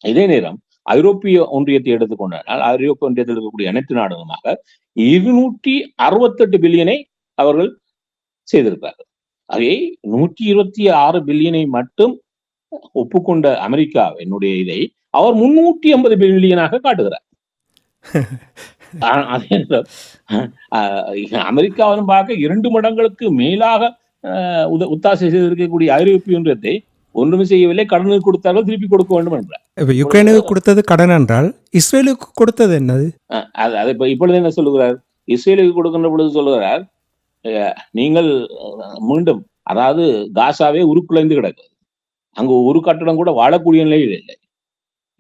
இதே நேரம் ஐரோப்பிய ஒன்றியத்தை எடுத்துக்கொண்டால் ஐரோப்பிய ஒன்றியத்தில் இருக்கக்கூடிய அனைத்து நாடுகளுமாக 268 பில்லியனை அவர்கள் செய்திருக்கிறார்கள். அதே 126 பில்லியனை மட்டும் ஒப்புக்கொண்ட அமெரிக்கா என்னுடைய இதை அவர் 380 பில்லியனாக காட்டுகிறார். அமெரிக்காவிலும் பார்க்க 2 மடங்களுக்கு மேலாக ஒத்தாசை செய்திருக்கக்கூடிய ஐரோப்பிய ஒன்றியத்தை ஒன்றுமே செய்யவில்லை, கடனுக்கு கொடுத்தார்கள், திருப்பி கொடுக்க வேண்டும் என்றார். யுக்ரைனுக்கு கொடுத்தது கடன் என்றால் இஸ்ரேலுக்கு கொடுத்தது என்னது? அது இப்பொழுது என்ன சொல்லுகிறார், இஸ்ரேலுக்கு கொடுக்கின்ற பொழுது சொல்லுகிறார், நீங்கள் மீண்டும் அதாவது காசாவே உருக்குலைந்து கிடக்குது, அங்கு ஒரு கட்டடம் கூட வாழக்கூடிய நிலையில் இல்லை.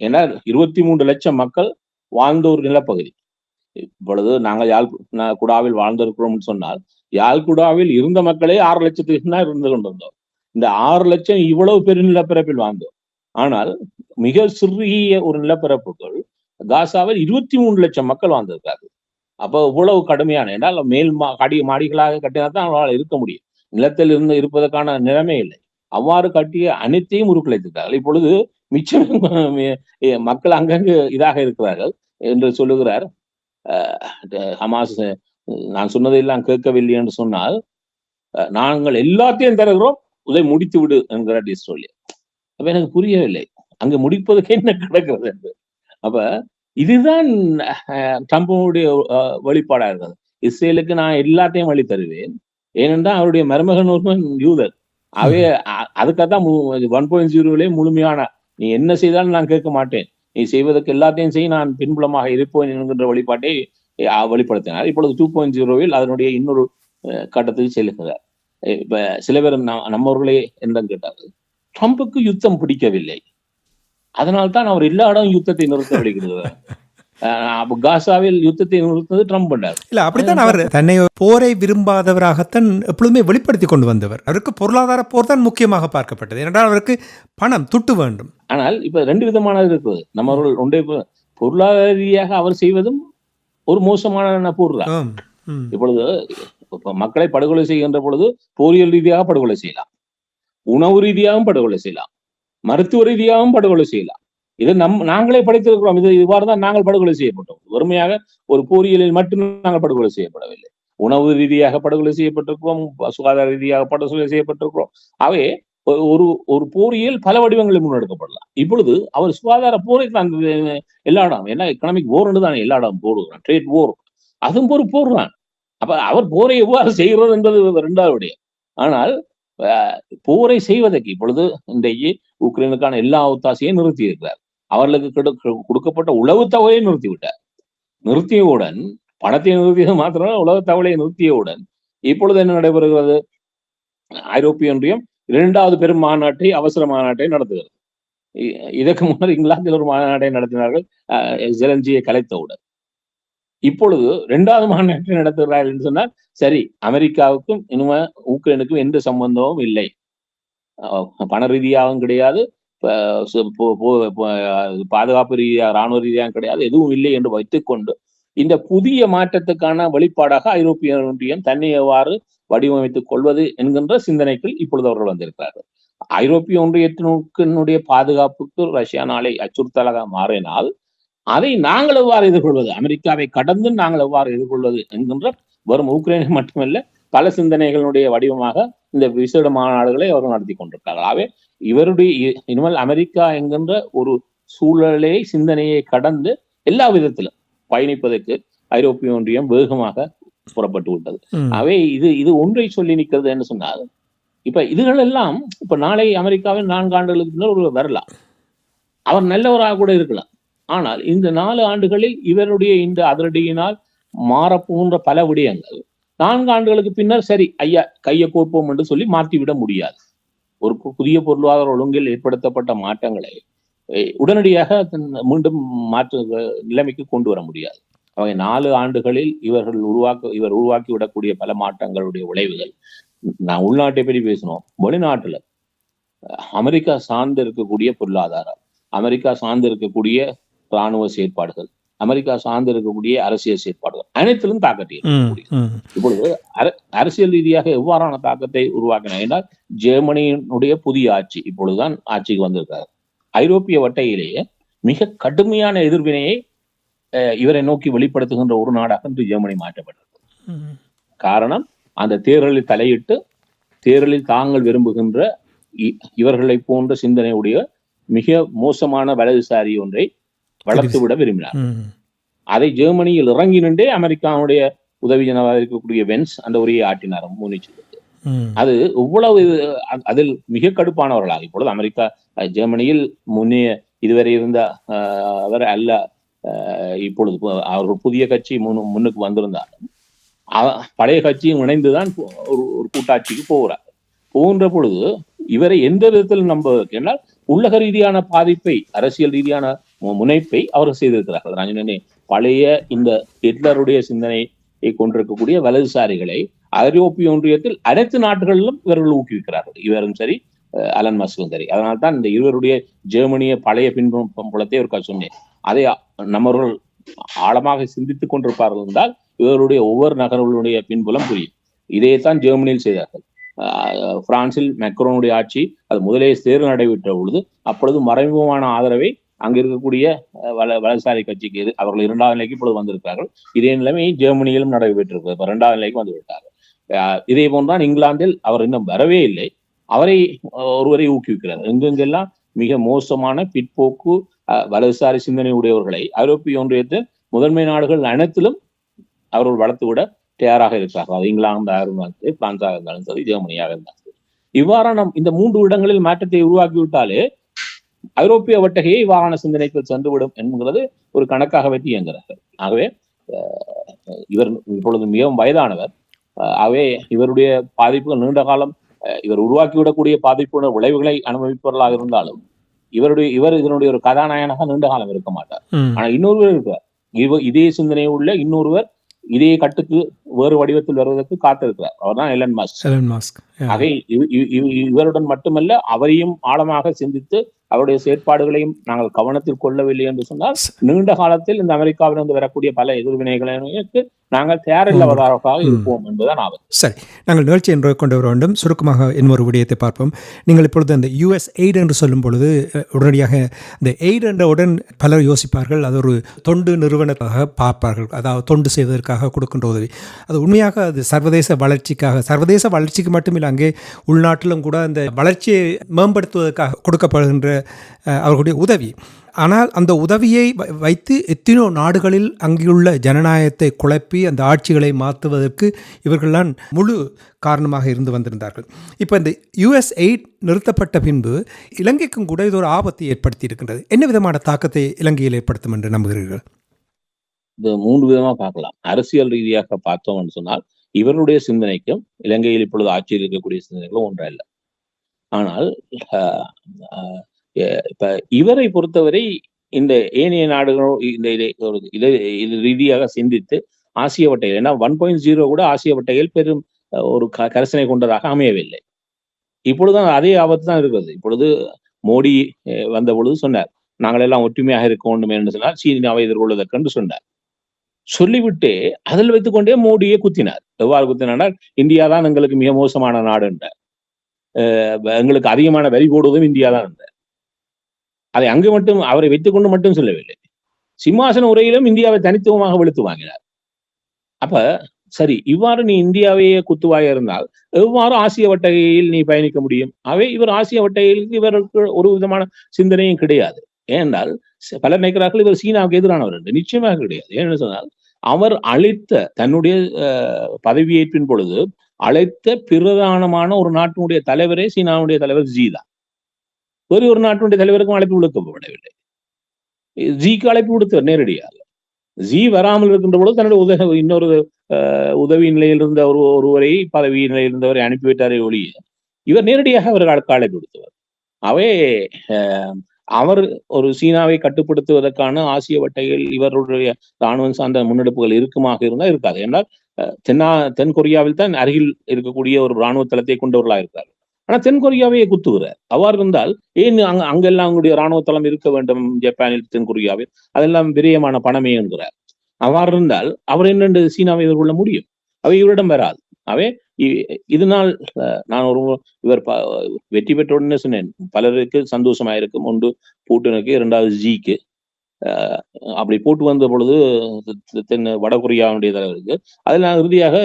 ஏன்னா 23 லட்சம் மக்கள் வாழ்ந்த ஒரு நிலப்பகுதி. இப்பொழுது நாங்கள் குடாவில் வாழ்ந்திருக்கிறோம் சொன்னால் யாழ்குடாவில் இருந்த மக்களே 6 லட்சத்துக்கு தான் இருந்து கொண்டிருந்தோம். இந்த 6 லட்சம் இவ்வளவு பெரிய நிலப்பரப்பில் வாழ்ந்தோம். ஆனால் மிக சிறிய ஒரு நிலப்பரப்புகள் காசாவில் 23 லட்சம் மக்கள் வாழ்ந்திருக்காரு. அப்போ இவ்வளவு கடுமையான, ஏன்னால் மேல் மாடிகளாக கட்டினால்தான் அவங்களால் இருக்க முடியும். நிலத்தில் இருந்து இருப்பதற்கான நிலைமை இல்லை. அவ்வாறு கட்டிய அனைத்தையும் உருக்குலைத்துட்டார்கள். இப்பொழுது மிச்சம் மக்கள் அங்கங்கு இதாக இருக்கிறார்கள் என்று சொல்லுகிறார். ஹமாஸ் நான் சொன்னதையெல்லாம் கேட்கவில்லை என்று சொன்னால் நாங்கள் எல்லாத்தையும் தருகிறோம், இதை முடித்து விடு என்கிறார் இஸ்ரேல். அப்ப எனக்கு புரியவில்லை, அங்கு முடிப்பதற்கு என்ன கிடக்கிறது என்று. அப்ப இதுதான் ட்ரம்புடைய வெளிப்பாடா இருக்கிறது. இஸ்ரேலுக்கு நான் எல்லாத்தையும் வழி தருவேன், ஏனென்றால் அவருடைய மருமகன் ஒருவன் யூதர். அவே அதுக்காகத்தான் 1.0 முழுமையான நீ என்ன செய்தாலும் நான் கேட்க மாட்டேன், நீ செய்வதற்கு எல்லாத்தையும் செய்ய, நான் பின்புலமாக இருப்பேன் என்கின்ற வழிபாட்டை வெளிப்படுத்தினார். இப்பொழுது 2.0 அதனுடைய இன்னொரு கட்டத்துக்கு செல்லுகிறார். இப்ப சில பேர் நம்மவர்களே என்ன கேட்டார்கள், ட்ரம்புக்கு யுத்தம் பிடிக்கவில்லை, அதனால்தான் அவர் எல்லா இடம் யுத்தத்தை நிறுத்த விடுகிறார். காசாவில் யுத்தத்தை நிறுத்தது ட்ரம்ப் பண்ணார். இல்ல, அப்படித்தான் அவர் தன்னை போரை விரும்பாதவராகத்தான் எப்பொழுதுமே வெளிப்படுத்தி கொண்டு வந்தவர். அவருக்கு பொருளாதார போர் தான் முக்கியமாக பார்க்கப்பட்டது. ஏனென்றால் அவருக்கு பணம் துட்டு வேண்டும். ஆனால் இப்ப 2 விதமானது இருக்குது. நம்மவர்கள் ஒன்றே பொருளாதார ரீதியாக அவர் செய்வதும் ஒரு மோசமான போர் தான். இப்பொழுது மக்களை படுகொலை செய்கின்ற பொழுது போரியல் ரீதியாக படுகொலை செய்யலாம், உணவு ரீதியாகவும் படுகொலை செய்யலாம், மருத்துவ ரீதியாகவும் படுகொலை செய்யலாம். இது நாங்களே படித்திருக்கிறோம். இது இவ்வாறு தான் நாங்கள் படுகொலை செய்யப்பட்டோம். வெறுமையாக ஒரு போரியலில் மட்டும் நாங்கள் படுகொலை செய்யப்படவில்லை. உணவு ரீதியாக படுகொலை செய்யப்பட்டிருக்கிறோம், சுகாதார ரீதியாக படுகொலை செய்யப்பட்டிருக்கிறோம். அவை ஒரு போரியல் பல வடிவங்களில் முன்னெடுக்கப்படலாம். இப்பொழுது அவர் சுகாதார போரை தான் எல்லா இடம், ஏன்னா எக்கனாமிக் போர் தான் எல்லா இடம் போடுகிறான், ட்ரேட் போர், அதுவும் ஒரு போர் தான். அப்ப அவர் போரை எவ்வாறு செய்கிறது என்பது 2வது விடயம். ஆனால் போரை செய்வதற்கு இப்பொழுது இன்றைக்கு உக்ரைனுக்கான எல்லா ஒத்தாசையும் நிறுத்தி இருக்கிறார். அவர்களுக்கு கொடுக்கப்பட்ட உளவு தகவலை நிறுத்திவிட்டார். நிறுத்தியவுடன், பணத்தை நிறுத்தியது மாத்திரம் உளவு தகவலை நிறுத்தியவுடன் இப்பொழுது என்ன நடைபெறுகிறது? ஐரோப்பிய ஒன்றியம் 2வது பெரும் மாநாட்டை, அவசர மாநாட்டை நடத்துகிறது. இதற்கு முன்னர் இங்கிலாந்தில் ஒரு மாநாட்டை நடத்தினார்கள், ஜெலன்சியை கலைத்தவுடன். இப்பொழுது 2வது மாநாட்டை நடத்துகிறார்கள் என்று சொன்னால், சரி, அமெரிக்காவுக்கும் இனிமே உக்ரைனுக்கும் எந்த சம்பந்தமும் இல்லை, பண ரீதியாகவும் கிடையாது, பாதுகாப்பு ரீதியாக ராணுவ ரீதியாக கிடையாது, எதுவும் இல்லை என்று வைத்துக்கொண்டு இந்த புதிய மாற்றத்துக்கான வெளிப்பாடாக ஐரோப்பிய ஒன்றியம் தன்னை எவ்வாறு வடிவமைத்துக் கொள்வது என்கின்ற சிந்தனைக்குள் இப்பொழுது அவர்கள் வந்திருக்கிறார்கள். ஐரோப்பிய ஒன்றியத்தினுடைய பாதுகாப்புக்கு ரஷ்யா நாளை அச்சுறுத்தலாக மாறினால் அதை நாங்கள் எவ்வாறு எதிர்கொள்வது, அமெரிக்காவை கடந்து நாங்கள் எவ்வாறு எதிர்கொள்வது என்கின்ற வரும் உக்ரைனை மட்டுமல்ல பல சிந்தனைகளுடைய வடிவமாக இந்த விசேட மாநாடுகளை அவர்கள் நடத்தி கொண்டிருக்கிறார்கள். ஆகவே இவருடைய இனிமேல் அமெரிக்கா என்கின்ற ஒரு சூழலை, சிந்தனையை கடந்து எல்லா விதத்திலும் பயணிப்பதற்கு ஐரோப்பிய ஒன்றியம் வேகமாக புறப்பட்டு விட்டது. ஆகவே இது ஒன்றை சொல்லி நிற்கிறது என்று சொன்னால், இப்ப இதுகள் எல்லாம் இப்ப நாளை அமெரிக்காவின் 4 ஆண்டுகளுக்கு பின்னர் ஒரு வரலாம், அவர் நல்லவராக கூட இருக்கலாம். ஆனால் இந்த 4 ஆண்டுகளில் இவருடைய இந்த அதிரடியினால் மாறப்போன்ற பல விடயங்கள் 4 ஆண்டுகளுக்கு பின்னர் சரி ஐயா கையை கோர்ப்போம் என்று சொல்லி மாற்றிவிட முடியாது. ஒரு புதிய பொருளாதார ஒழுங்கில் ஏற்படுத்தப்பட்ட மாற்றங்களை உடனடியாக மீண்டும் மாற்று நிலைமைக்கு கொண்டு வர முடியாது. அவை 4 ஆண்டுகளில் இவர் உருவாக்கி விடக்கூடிய பல மாற்றங்களுடைய விளைவுகள், நான் உள்நாட்டை பற்றி பேசினோம், வெளிநாட்டுல அமெரிக்கா சார்ந்து இருக்கக்கூடிய பொருளாதாரம், அமெரிக்கா சார்ந்து இருக்கக்கூடிய இராணுவ செயற்பாடுகள், அமெரிக்கா சார்ந்து இருக்கக்கூடிய அரசியல் செயற்பாடுகள் அனைத்திலும் தாக்கத்தை இப்பொழுது அரசியல் ரீதியாக எவ்வாறான தாக்கத்தை உருவாக்கின என்றால், ஜெர்மனியினுடைய புதிய ஆட்சி இப்பொழுதுதான் ஆட்சிக்கு வந்திருக்காரு. ஐரோப்பிய வட்டையிலேயே மிக கடுமையான எதிர்வினையை இவரை நோக்கி வெளிப்படுத்துகின்ற ஒரு நாடாக இன்று ஜெர்மனி மாற்றப்பட்டது. காரணம், அந்த தேர்தலில் தலையிட்டு தேர்தலில் தாங்கள் விரும்புகின்ற இவர்களை போன்ற சிந்தனையுடைய மிக மோசமான வலதுசாரி ஒன்றை வளர்த்துவிட விரும்பினார். அதை ஜெர்மனியில் இறங்கி நின்றே அமெரிக்காவுடைய உதவி ஜனதாக இருக்கக்கூடிய வென்ஸ் அந்த உரையை ஆட்டினார் முன்னிச்சு. அது இவ்வளவு அதில் மிக கடுப்பானவர்களாக இப்பொழுது அமெரிக்கா ஜெர்மனியில் முன்னே இதுவரை இருந்த அவர் அல்ல, இப்பொழுது அவர்கள் புதிய கட்சி முன்னுக்கு வந்திருந்தாலும் பழைய கட்சியும் இணைந்துதான் ஒரு கூட்டாட்சிக்கு போகிறார். போகின்ற பொழுது இவரை எந்த விதத்தில் நம்புவதற்கு என்றால், உள்ளக ரீதியான பாதிப்பை, அரசியல் ரீதியான முனைப்பை அவர்கள் செய்திருக்கிறார்கள். நான் சொன்னேன், பழைய இந்த ஹிட்லருடைய சிந்தனையை கொண்டிருக்கக்கூடிய வலதுசாரிகளை ஐரோப்பிய ஒன்றியத்தில் அனைத்து நாடுகளிலும் இவர்கள் ஊக்குவிக்கிறார்கள். இவரும் சரி, அலன் மஸ்கும் சரி. அதனால்தான் இந்த இருவருடைய ஜெர்மனிய பழைய பின்புலத்தை ஒரு சொன்னேன். அதை நம்மவர்கள் ஆழமாக சிந்தித்துக் கொண்டிருப்பார்கள் என்றால் இவருடைய ஒவ்வொரு நகர்களுடைய பின்புலம் புரியும். இதைத்தான் ஜெர்மனியில் செய்தார்கள். பிரான்சில் மேக்ரோனுடைய ஆட்சி அது முதலே தேர்வு நடைபெற்ற பொழுது அப்பொழுது மறைமுகமான ஆதரவை அங்க இருக்கக்கூடிய வலதுசாரி கட்சிக்கு அவர்கள் 2வது நிலைக்கு இப்பொழுது வந்திருக்கிறார்கள். இதே நிலைமை ஜெர்மனியிலும் நடைபெற்றிருக்கிறது. இப்ப 2வது நிலைக்கு வந்து விட்டார்கள். இதே போன்றான் இங்கிலாந்தில் அவர் இன்னும் வரவே இல்லை. அவரை ஒருவரை ஊக்குவிக்கிறார். எங்கெங்கெல்லாம் மிக மோசமான பிற்போக்கு வலதுசாரி சிந்தனை உடையவர்களை ஐரோப்பிய ஒன்றியத்தில் முதன்மை நாடுகள் அனைத்திலும் அவர்கள் வளர்த்து விட தயாராக இருக்கிறார்கள். அது இங்கிலாந்தாக இருந்தாலும் சரி, பிரான்சாக இருந்தாலும் சரி, ஜெர்மனியாக இருந்தாலும் சரி. இவ்வாறான இந்த 3 இடங்களில் மாற்றத்தை உருவாக்கிவிட்டாலே ஐரோப்பிய வட்டகையை இவ்வாறான சிந்தனைகள் சென்றுவிடும் என்கிறது ஒரு கணக்காக வைத்து இயங்குகிறார்கள். ஆகவே இவர் இப்பொழுது மிகவும் வயதானவர். ஆகவே இவருடைய பாதிப்புகள் நீண்ட காலம் இவர் உருவாக்கிவிடக்கூடிய பாதிப்புள்ள விளைவுகளை அனுபவிப்பவர்களாக இருந்தாலும் இவர் இதனுடைய ஒரு கதாநாயகனாக நீண்ட காலம் இருக்க மாட்டார். ஆனா இன்னொருவர் இருக்கிறார். இதே சிந்தனை உள்ள இன்னொருவர் இதே கட்டுக்கு வேறு வடிவத்தில் வருவதற்கு காத்திருக்கிறார். அவர்தான் எலன் மஸ்க். ஆக இவருடன் மட்டுமல்ல, அவரையும் ஆழமாக சிந்தித்து அவருடைய செயற்பாடுகளையும் நாங்கள் கவனத்தில் கொள்ளவில்லை என்று சொன்னால் நீண்ட காலத்தில் இந்த அமெரிக்காவிலிருந்து வரக்கூடிய பல எதிர்வினைகளுக்கு நாங்கள் தயாரில்லாதவர்களாக இருப்போம் என்பதுதான் ஆபத்து. சரி, நாங்கள் நிகழ்ச்சி என்று கொண்டு வர வேண்டும். சுருக்கமாக இன்னொரு விடயத்தை பார்ப்போம். நீங்கள் இப்பொழுது அந்த US எய்ட் என்று சொல்லும் பொழுது உடனடியாக இந்த எய்ட் என்றவுடன் பலர் யோசிப்பார்கள், அது ஒரு தொண்டு நிறுவனத்தாக பார்ப்பார்கள். அதாவது தொண்டு செய்வதற்காக கொடுக்கின்ற உதவி. அது உண்மையாக அது சர்வதேச வளர்ச்சிக்கு மட்டுமில்லை, அங்கே உள்நாட்டிலும் கூட அந்த வளர்ச்சியை மேம்படுத்துவதற்காக கொடுக்கப்படுகின்ற அவர்களுடைய உதவி. ஆனால் அந்த உதவியை வைத்து எத்தனையோ நாடுகளில் அங்குள்ள ஜனநாயகத்தை குழப்பி அந்த ஆட்சிகளை மாற்றுவதற்கு இவர்கள்தான் முழு காரணமாக இருந்து வந்திருந்தார்கள். இப்போ இந்த US எய்ட் நிறுத்தப்பட்ட பின்பு இலங்கைக்கும் கூட இது ஒரு ஆபத்தை ஏற்படுத்தி இருக்கின்றது. என்ன விதமான தாக்கத்தை இலங்கையில் ஏற்படுத்தும் என்று நம்புகிறீர்கள்? இது 3 விதமா பார்க்கலாம். அரசியல் ரீதியாக பார்த்தோம்னு சொன்னால் இவருடைய சிந்தனைக்கும் இலங்கையில் இப்பொழுது ஆட்சியில் இருக்கக்கூடிய சிந்தனைகளும் ஒன்றல்ல. ஆனால் இப்ப இவரை பொறுத்தவரை இந்த ஏனைய நாடுகளோ இந்த ரீதியாக சிந்தித்து ஆசிய வட்டைகள், ஏன்னா 1.0 கூட ஆசிய வட்டைகள் பெரும் ஒரு கரிசனை கொண்டதாக அமையவில்லை. இப்பொழுதுதான் அதே ஆபத்து தான் இருக்கிறது. இப்பொழுது மோடி வந்த பொழுது சொன்னார், நாங்கள் எல்லாம் ஒற்றுமையாக இருக்க வேண்டும் என்று சொன்னார், சீனாவை எதிர்கொள்வதற்கு என்று சொன்னார். சொல்லிவிட்டு அதில் வைத்துக் கொண்டே மோடியை குத்தினார். எவ்வாறு குத்தினார்? இந்தியா தான் எங்களுக்கு மிக மோசமான நாடு என்றார். எங்களுக்கு அதிகமான வரி போடுவதும் இந்தியா தான் என்றார். அதை அங்கு மட்டும் அவரை வைத்துக் கொண்டு மட்டும் சொல்லவில்லை, சிம்மாசன உரையிலும் இந்தியாவை தனித்துவமாக வெளுத்து வாங்கினார். அப்ப சரி, இவ்வாறு நீ இந்தியாவையே குத்துவாய இருந்தால் எவ்வாறு ஆசிய வட்டகையில் நீ பயணிக்க முடியும்? அவை இவர் ஆசிய வட்டகையில் இவருக்கு ஒரு விதமான சிந்தனையும் கிடையாது. ஏனென்றால் பலர் நினைக்கிறார்கள் இவர் சீனாவுக்கு எதிரானவர் என்று. நிச்சயமாக கிடையாது. ஏன்னு சொன்னால் அவர் அழைத்த தன்னுடைய பதவியேற்பின் பொழுது அழைத்த பிரதானமான ஒரு நாட்டினுடைய தலைவரே சீனாவுடைய தலைவர் ஜி தான். வேறு ஒரு நாட்டினுடைய தலைவருக்கும் அழைப்பு விடுக்கப்படவில்லை. ஜிக்கு அழைப்பு விடுத்தவர் நேரடியாக. ஜி வராமல் இருக்கின்ற பொழுது தன்னுடைய இன்னொரு உதவி நிலையில் இருந்த ஒருவரை, பதவி நிலையில் இருந்தவரை அனுப்பிவிட்டாரே ஒழிய இவர் நேரடியாக அவர்களுக்கு அழைப்பு விடுத்தவர். அவே அவர் ஒரு சீனாவை கட்டுப்படுத்துவதற்கான ஆசிய வட்டைகள் இவருடைய ராணுவம் சார்ந்த முன்னெடுப்புகள் இருக்குமாக இருந்தால் இருக்காது. என்றால் தென் கொரியாவில் தான் அருகில் இருக்கக்கூடிய ஒரு ராணுவ தளத்தை கொண்டவர்களாக இருக்கிறார். ஆனா தென்கொரியாவையே குத்துகிறார். அவ்வாறு இருந்தால் ஏன் அங்கெல்லாம் அவங்களுடைய ராணுவ தளம் இருக்க வேண்டும் ஜப்பானில், தென்கொரியாவில்? அதெல்லாம் விரயமான பணமே என்கிறார். அவ்வாறு இருந்தால் அவர் என்னென்று சீனாவை எதிர்கொள்ள முடியும்? அவை இவரிடம் வராது. அவை இதனால் நான் இவர் வெற்றி பெற்ற உடனே சொன்னேன், பலருக்கு சந்தோஷமாயிருக்கும். ஒன்று பூட்டனுக்கு, 2வது ஜிக்கு. அப்படி போட்டு வந்த பொழுது வடகொரியாவுடைய தலைவருக்கு அதில் நான் இறுதியாக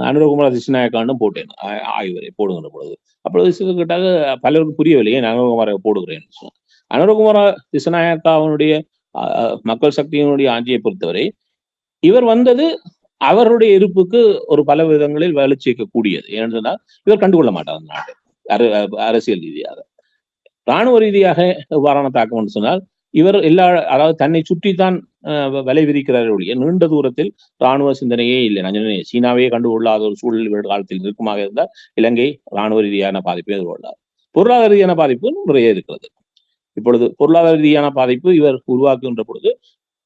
அனுரகுமார திசுநாயக்கான்னு போட்டேன் ஆய்வரை போடுகின்ற பொழுது. அப்பொழுது கேட்டாக பலருக்கு புரியவில்லையே அனுரகுமார போடுகிறேன். அனுரகுமார திசுநாயக்காவுடைய மக்கள் சக்தியினுடைய ஆட்சியை பொறுத்தவரை இவர் வந்தது அவருடைய இருப்புக்கு ஒரு பல விதங்களில் வலுச்சேர்க்கக்கூடியது. ஏன்னு சொன்னால் இவர் கண்டுகொள்ள மாட்டார் அந்த நாட்டை அரசியல் ரீதியாக. இராணுவ ரீதியாக எவ்வாறான தாக்கம் என்று சொன்னால் இவர் அதாவது தன்னை சுற்றித்தான் விலை விரிக்கிறார் ஒழிய நீண்ட தூரத்தில் இராணுவ சிந்தனையே இல்லை. நான் சீனாவையே கண்டுகொள்ளாத ஒரு சூழல் இவர் காலத்தில் இருக்குமாக இருந்தால் இலங்கை இராணுவ ரீதியான பாதிப்பை எதிர்கொள்ளார். பொருளாதார ரீதியான பாதிப்பு நிறைய இருக்கிறது. இப்பொழுது பொருளாதார ரீதியான பாதிப்பு இவர் உருவாக்குகின்ற பொழுது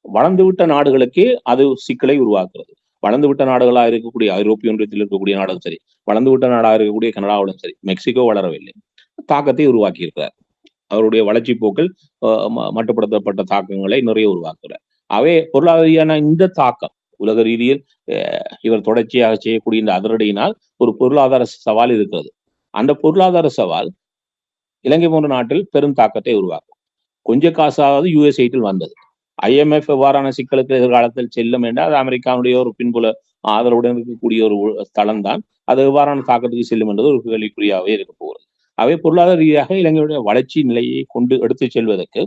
வளர்ந்துவிட்ட நாடுகளுக்கே அது சிக்கலை உருவாக்குறது. வளர்ந்துவிட்ட நாடுகளாக இருக்கக்கூடிய ஐரோப்பிய ஒன்றியத்தில் இருக்கக்கூடிய நாடும் சரி, வளர்ந்துவிட்ட நாடாக இருக்கக்கூடிய கனடாவோடும் சரி, மெக்சிகோ வளரவில்லை, தாக்கத்தை உருவாக்கி இருக்கிறார். அவருடைய வளர்ச்சி போக்கில் மட்டுப்படுத்தப்பட்ட தாக்கங்களை நிறைய உருவாக்குறார். அவை பொருளாதார ரீதியான இந்த தாக்கம் உலக ரீதியில் இவர் தொடர்ச்சியாக செய்யக்கூடிய இந்த அதிரடியினால் ஒரு பொருளாதார சவால் இருக்கிறது. அந்த பொருளாதார சவால் இலங்கை போன்ற நாட்டில் பெரும் தாக்கத்தை உருவாக்கும். கொஞ்ச காசாவது யுஎஸ்ஐட்டில் வந்தது. IMF எவ்வாறான சிக்கலுக்கு எதிர்காலத்தில் செல்லும் என்றால் அது அமெரிக்காவுடைய ஒரு பின்புல ஆதரவுடன் இருக்கக்கூடிய ஒரு ஸ்தலம் தான். அது எவ்வாறான தாக்கத்துக்கு செல்லும் என்பது ஒரு கேள்விக்குறியாகவே இருக்க போகிறது. அவை பொருளாதார ரீதியாக இலங்கையுடைய வளர்ச்சி நிலையை கொண்டு எடுத்து செல்வதற்கு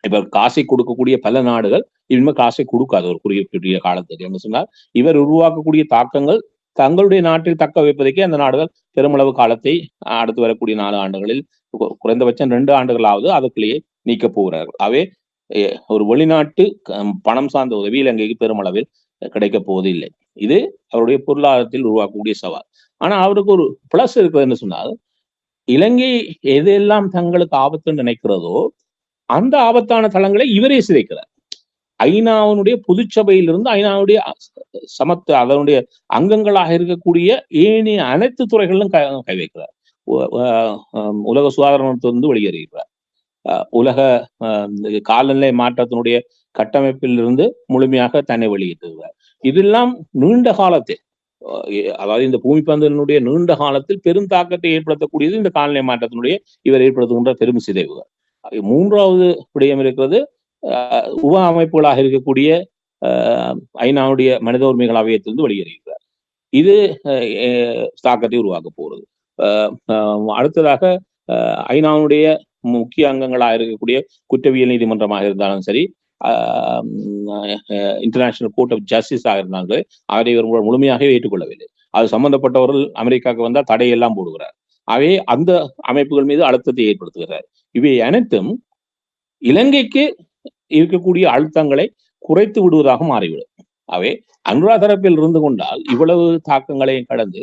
இப்ப காசை கொடுக்கக்கூடிய பல நாடுகள் இனிமே காசை கொடுக்காது ஒரு குறிப்பிட்ட காலத்துக்கு. என்று சொன்னால் இவர் உருவாக்கக்கூடிய தாக்கங்கள் தங்களுடைய நாட்டில் தக்க வைப்பதற்கே அந்த நாடுகள் பெருமளவு காலத்தை அடுத்து வரக்கூடிய 4 ஆண்டுகளில் குறைந்தபட்சம் 2 ஆண்டுகளாவது அதுக்குள்ளேயே நீக்க போகிறார்கள். அவை ஒரு வெளிநாட்டு பணம் சார்ந்த உதவி இலங்கைக்கு பெருமளவில் கிடைக்க போவது இல்லை. இது அவருடைய பொருளாதாரத்தில் உருவாக்கக்கூடிய சவால். ஆனா அவருக்கு ஒரு பிளஸ் இருக்குதுன்னு சொன்னால் இலங்கை எதெல்லாம் தங்களுக்கு ஆபத்து நினைக்கிறதோ அந்த ஆபத்தான தளங்களை இவரே சிதைக்கிறார். ஐநாவுடைய பொதுச்சபையிலிருந்து ஐநாவுடைய சமத்து அதனுடைய அங்கங்களாக இருக்கக்கூடிய ஏனைய அனைத்து துறைகளிலும் கை வைக்கிறார். உலக சுகாதாரத்திலிருந்து வெளியேறுகிறார். உலக காலநிலை மாற்றத்தினுடைய கட்டமைப்பில் இருந்து முழுமையாக தன்னை வெளியிட்டிருக்கிறார். இதெல்லாம் நீண்ட காலத்தில் அதாவது இந்த பூமி பந்தினுடைய நீண்ட காலத்தில் பெரும் தாக்கத்தை ஏற்படுத்தக்கூடியது இந்த காலநிலை மாற்றத்தினுடைய இவர் ஏற்படுத்துகின்ற பெரும் சிதைவுகள். 3வது விடயம் இருக்கிறது. உப அமைப்புகளாக இருக்கக்கூடிய ஐநாவுடைய மனித உரிமைகள் அவையத்திலிருந்து வெளியேறுகிறார். இது தாக்கத்தை உருவாக்க போகிறது. அடுத்ததாக ஐநாவுடைய முக்கிய அங்கங்களாக இருக்கக்கூடிய குற்றவியல் நீதிமன்றமாக இருந்தாலும் சரி, இன்டர்நேஷனல் கோர்ட் ஆஃப் ஜஸ்டிஸ் ஆக இருந்தாலும் சரி, அதை இவர் முழுமையாக ஏற்றுக்கொள்ளவில்லை. அது சம்பந்தப்பட்டவர்கள் அமெரிக்காவுக்கு வந்தால் தடையெல்லாம் போடுகிறார். அவை அந்த அமைப்புகள் மீது அழுத்தத்தை ஏற்படுத்துகிறார். இவை அனைத்தும் இலங்கைக்கு இருக்கக்கூடிய அழுத்தங்களை குறைத்து விடுவதாக மாறிவிடும். அவை அனுரா தரப்பில் இருந்து கொண்டால் இவ்வளவு தாக்கங்களையும் கடந்து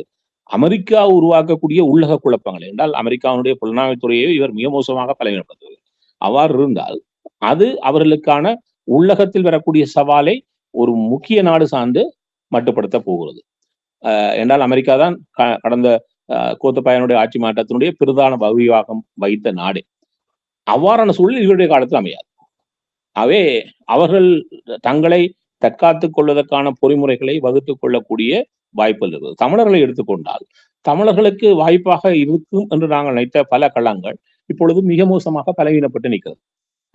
அமெரிக்கா உருவாக்கக்கூடிய உள்ளக குழப்பங்கள் என்றால் அமெரிக்காவுடைய புலனாய்வுத்துறையை இவர் மிக மோசமாக பலவீனப்படுத்துவது. அவ்வாறு இருந்தால் அது அவர்களுக்கான உள்ளகத்தில் வரக்கூடிய சவாலை ஒரு முக்கிய நாடு சார்ந்து மட்டுப்படுத்த போகிறது. என்றால் அமெரிக்கா தான் கடந்த கோத்தபாயனுடைய ஆட்சி மாற்றத்தினுடைய பிரதான பவிவாகம் வைத்த நாடு. அவ்வாறான சூழல் இவருடைய காலத்தில் அமையாது. அவே அவர்கள் தங்களை தற்காத்துக் கொள்வதற்கான பொறிமுறைகளை வகுத்துக் கொள்ளக்கூடிய வாய்ப்புகள் இருக்குது. தமிழர்களை எடுத்துக்கொண்டால் தமிழர்களுக்கு வாய்ப்பாக இருக்கும் என்று நாங்கள் நினைத்த பல களங்கள் இப்பொழுது மிக மோசமாக பலவீனப்பட்டு நிற்கிறது.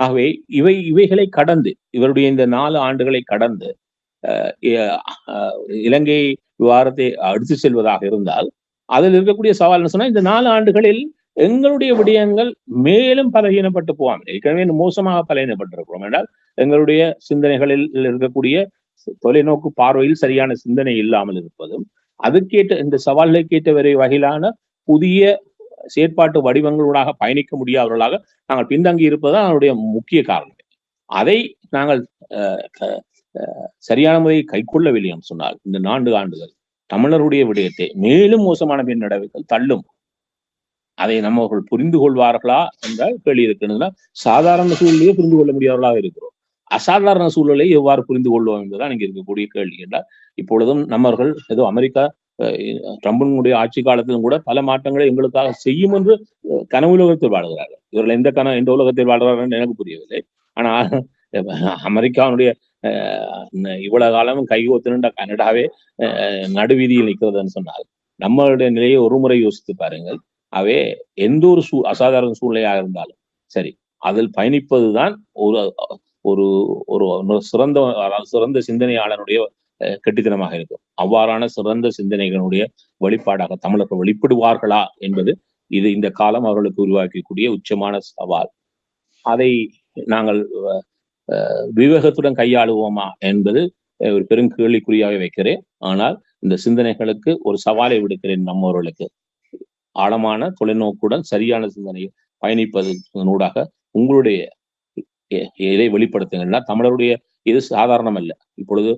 ஆகவே இவைகளை கடந்து இவருடைய இந்த 4 ஆண்டுகளை கடந்து இலங்கை விவகாரத்தை எடுத்து செல்வதாக இருந்தால் அதில் இருக்கக்கூடிய சவால் சொன்னா இந்த 4 ஆண்டுகளில் எங்களுடைய விடயங்கள் மேலும் பலவீனப்பட்டு போவாங்க. ஏற்கனவே மோசமாக பலவீனப்பட்டிருக்கிறோம் என்றால் எங்களுடைய சிந்தனைகளில் இருக்கக்கூடிய தொலைநோக்கு பார்வையில் சரியான சிந்தனை இல்லாமல் இருப்பதும் அதுக்கேற்ற இந்த சவால்களுக்கேற்ற வகையிலான புதிய செயற்பாட்டு வடிவங்களூடாக பயணிக்க முடியாதவர்களாக நாங்கள் பின்தங்கி இருப்பதுதான் அதனுடைய முக்கிய காரணம். அதை நாங்கள் சரியான முறையை கைக்கொள்ளவில்லை என்று சொன்னால் இந்த 4 ஆண்டுகள் தமிழருடைய விடயத்தை மேலும் மோசமான பின்னடைவுகள் தள்ளும். அதை நம்மவர்கள் புரிந்து கொள்வார்களா என்றால் கேள்வி இருக்குன்னா சாதாரண சூழலையே புரிந்து கொள்ள முடியாதவர்களாக இருக்கிறோம். அசாதாரண சூழலை எவ்வாறு புரிந்து கொள்வோம் என்பதுதான் இங்க இருக்கக்கூடிய கேள்வி. என்றால் இப்பொழுதும் நம்மவர்கள் ஏதோ அமெரிக்கா ட்ரம்பினுடைய ஆட்சி காலத்திலும் கூட பல மாற்றங்களை எங்களுக்காக செய்யும் என்று கனவு உலகத்தில் வாழ்கிறார்கள். இவர்கள் எந்த உலகத்தில் வாழ்கிறார்கள் என்று எனக்கு புரியவில்லை. ஆனா அமெரிக்காவுடைய இவ்வளவு காலமும் கைகோத்து நின்ற கனடாவே நடுவீதியில் நிற்கிறதுன்னு சொன்னால் நம்மளுடைய நிலையை ஒரு முறை யோசித்து பாருங்கள். அவே எந்த ஒரு அசாதாரண சூழ்நிலையாக இருந்தாலும் சரி அதில் பயணிப்பதுதான் ஒரு ஒரு சிறந்த சிந்தனையாளனுடைய கெட்டித்தனமாக இருக்கும். அவ்வாறான சிறந்த சிந்தனைகளுடைய வெளிப்பாடாக தமிழர்கள் வெளிப்படுவார்களா என்பது இது இந்த காலம் அவர்களுக்கு உருவாக்கக்கூடிய உச்சமான சவால். அதை நாங்கள் விவேகத்துடன் கையாளுவோமா என்பது ஒரு பெரும் கேள்விக்குறியாக வைக்கிறேன். ஆனால் இந்த சிந்தனைகளுக்கு ஒரு சவாலை விடுக்கிறேன். நம்மவர்களுக்கு ஆழமான தொலைநோக்குடன் சரியான சிந்தனையை பயணிப்பதனூடாக உங்களுடைய இதை வெளிப்படுத்துங்கன்னா தமிழருடைய இது சாதாரணம் அல்ல. இப்பொழுது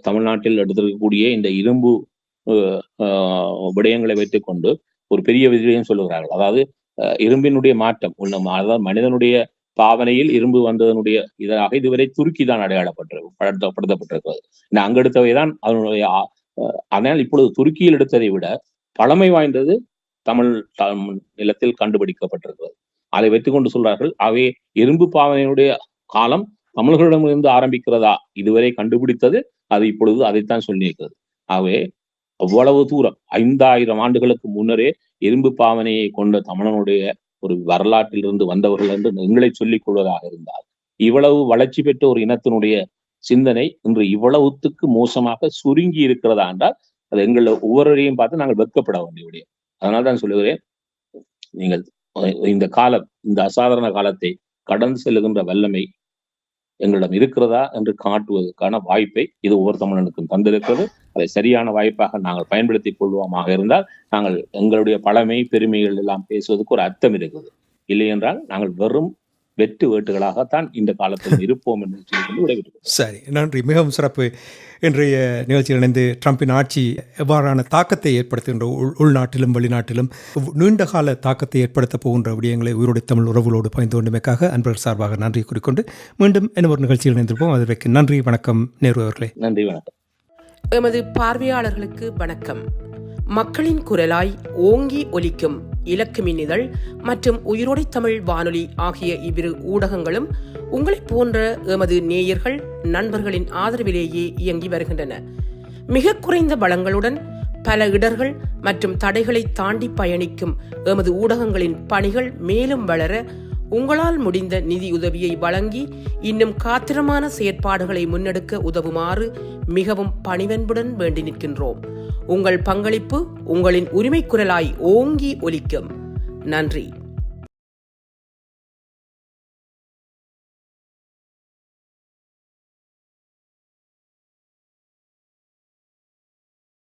தமிழ்நாட்டில் எடுத்திருக்கக்கூடிய இந்த இரும்பு விடயங்களை வைத்துக் கொண்டு ஒரு பெரிய விதியையும் சொல்லுகிறார்கள். அதாவது இரும்பினுடைய மாற்றம் அதாவது மனிதனுடைய பாவனையில் இரும்பு வந்ததனுடைய இதனாக இதுவரை துருக்கி தான் அடையாளப்படுத்தப்பட்டிருக்கிறது. இந்த அங்கெடுத்தவைதான் அதனுடைய. ஆனால் இப்பொழுது துருக்கியில் எடுத்ததை விட பழமை வாய்ந்தது தமிழ் நிலத்தில் கண்டுபிடிக்கப்பட்டிருக்கிறது. அதை வைத்துக் கொண்டு சொல்றார்கள். அவை இரும்பு பாவனையினுடைய காலம் தமிழர்களிடமிருந்து ஆரம்பிக்கிறதா? இதுவரை கண்டுபிடித்தது அது இப்பொழுது அதைத்தான் சொல்லியிருக்கிறது. ஆகவே அவ்வளவு தூரம் 5000 ஆண்டுகளுக்கு முன்னரே இரும்பு பாவனையை கொண்ட தமிழனுடைய ஒரு வரலாற்றிலிருந்து வந்தவர்கள் என்று எங்களை சொல்லிக் கொள்வதாக இருந்தால், இவ்வளவு வளர்ச்சி பெற்ற ஒரு இனத்தினுடைய சிந்தனை இன்று இவ்வளவுத்துக்கு மோசமாக சுருங்கி இருக்கிறதா என்றால் அது எங்கள் ஒவ்வொருவரையும் பார்த்து நாங்கள் வெட்கப்பட வேண்டிய விடயம். அதனால்தான் சொல்லுகிறேன், நீங்கள் இந்த காலம், இந்த அசாதாரண காலத்தை கடந்து செல்லுகின்ற வல்லமை எங்களிடம் இருக்கிறதா என்று காட்டுவதற்கான வாய்ப்பை இது ஒவ்வொரு தமிழனுக்கும் தந்திருக்கிறது. அதை சரியான வாய்ப்பாக நாங்கள் பயன்படுத்திக் கொள்வோமாக இருந்தால் நாங்கள் எங்களுடைய பழமை பெருமைகள் எல்லாம் பேசுவதற்கு ஒரு அர்த்தம் இருக்குது. இல்லை என்றால் நாங்கள் வெறும் வெட்டு வேட்டுகளாகத்தான் இந்த காலத்தில் இருப்போம் என்று சொல்லி விடைபெறுகிறோம். சரி, நன்றி. மிகவும் சிறப்பு. இன்றைய நிகழ்ச்சியில் இணைந்து ட்ரம்பின் ஆட்சி எவ்வாறான தாக்கத்தை ஏற்படுத்துகின்ற உள்நாட்டிலும் வெளிநாட்டிலும் நீண்ட கால தாக்கத்தை ஏற்படுத்த போகின்ற விடயங்களை உயிரோடு தமிழ் உறவுகளோடு பகிர்ந்து கொண்டமைக்காக அன்பர்கள் சார்பாக நன்றி கூறிக்கொண்டு மீண்டும் இன்னொரு நிகழ்ச்சியில் இணைந்திருப்போம். அதற்கு நன்றி. வணக்கம் நேரு அவர்களே. நன்றி, வணக்கம். எமது பார்வையாளர்களுக்கு வணக்கம். மக்களின் குரலாய் ஓங்கி ஒலிக்கும் இலக்கு மின்னிதழ் மற்றும் உயிரோடை தமிழ் வானொலி ஆகிய இவ்விரு ஊடகங்களும் உங்களைப் போன்ற எமது நேயர்கள் நண்பர்களின் ஆதரவிலேயே இயங்கி வருகின்றன. மிக குறைந்த பலங்களுடன் பல இடர்கள் மற்றும் தடைகளை தாண்டி பயணிக்கும் எமது ஊடகங்களின் பணிகள் மேலும் வளர உங்களால் முடிந்த நிதி உதவியை வழங்கி இன்னும் காத்திரமான செயற்பாடுகளை முன்னெடுக்க உதவுமாறு மிகவும் பணிவன்புடன் வேண்டி நிற்கின்றோம். உங்கள் பங்களிப்பு உங்களின் உரிமை குரலாய் ஓங்கி ஒலிக்கும். நன்றி.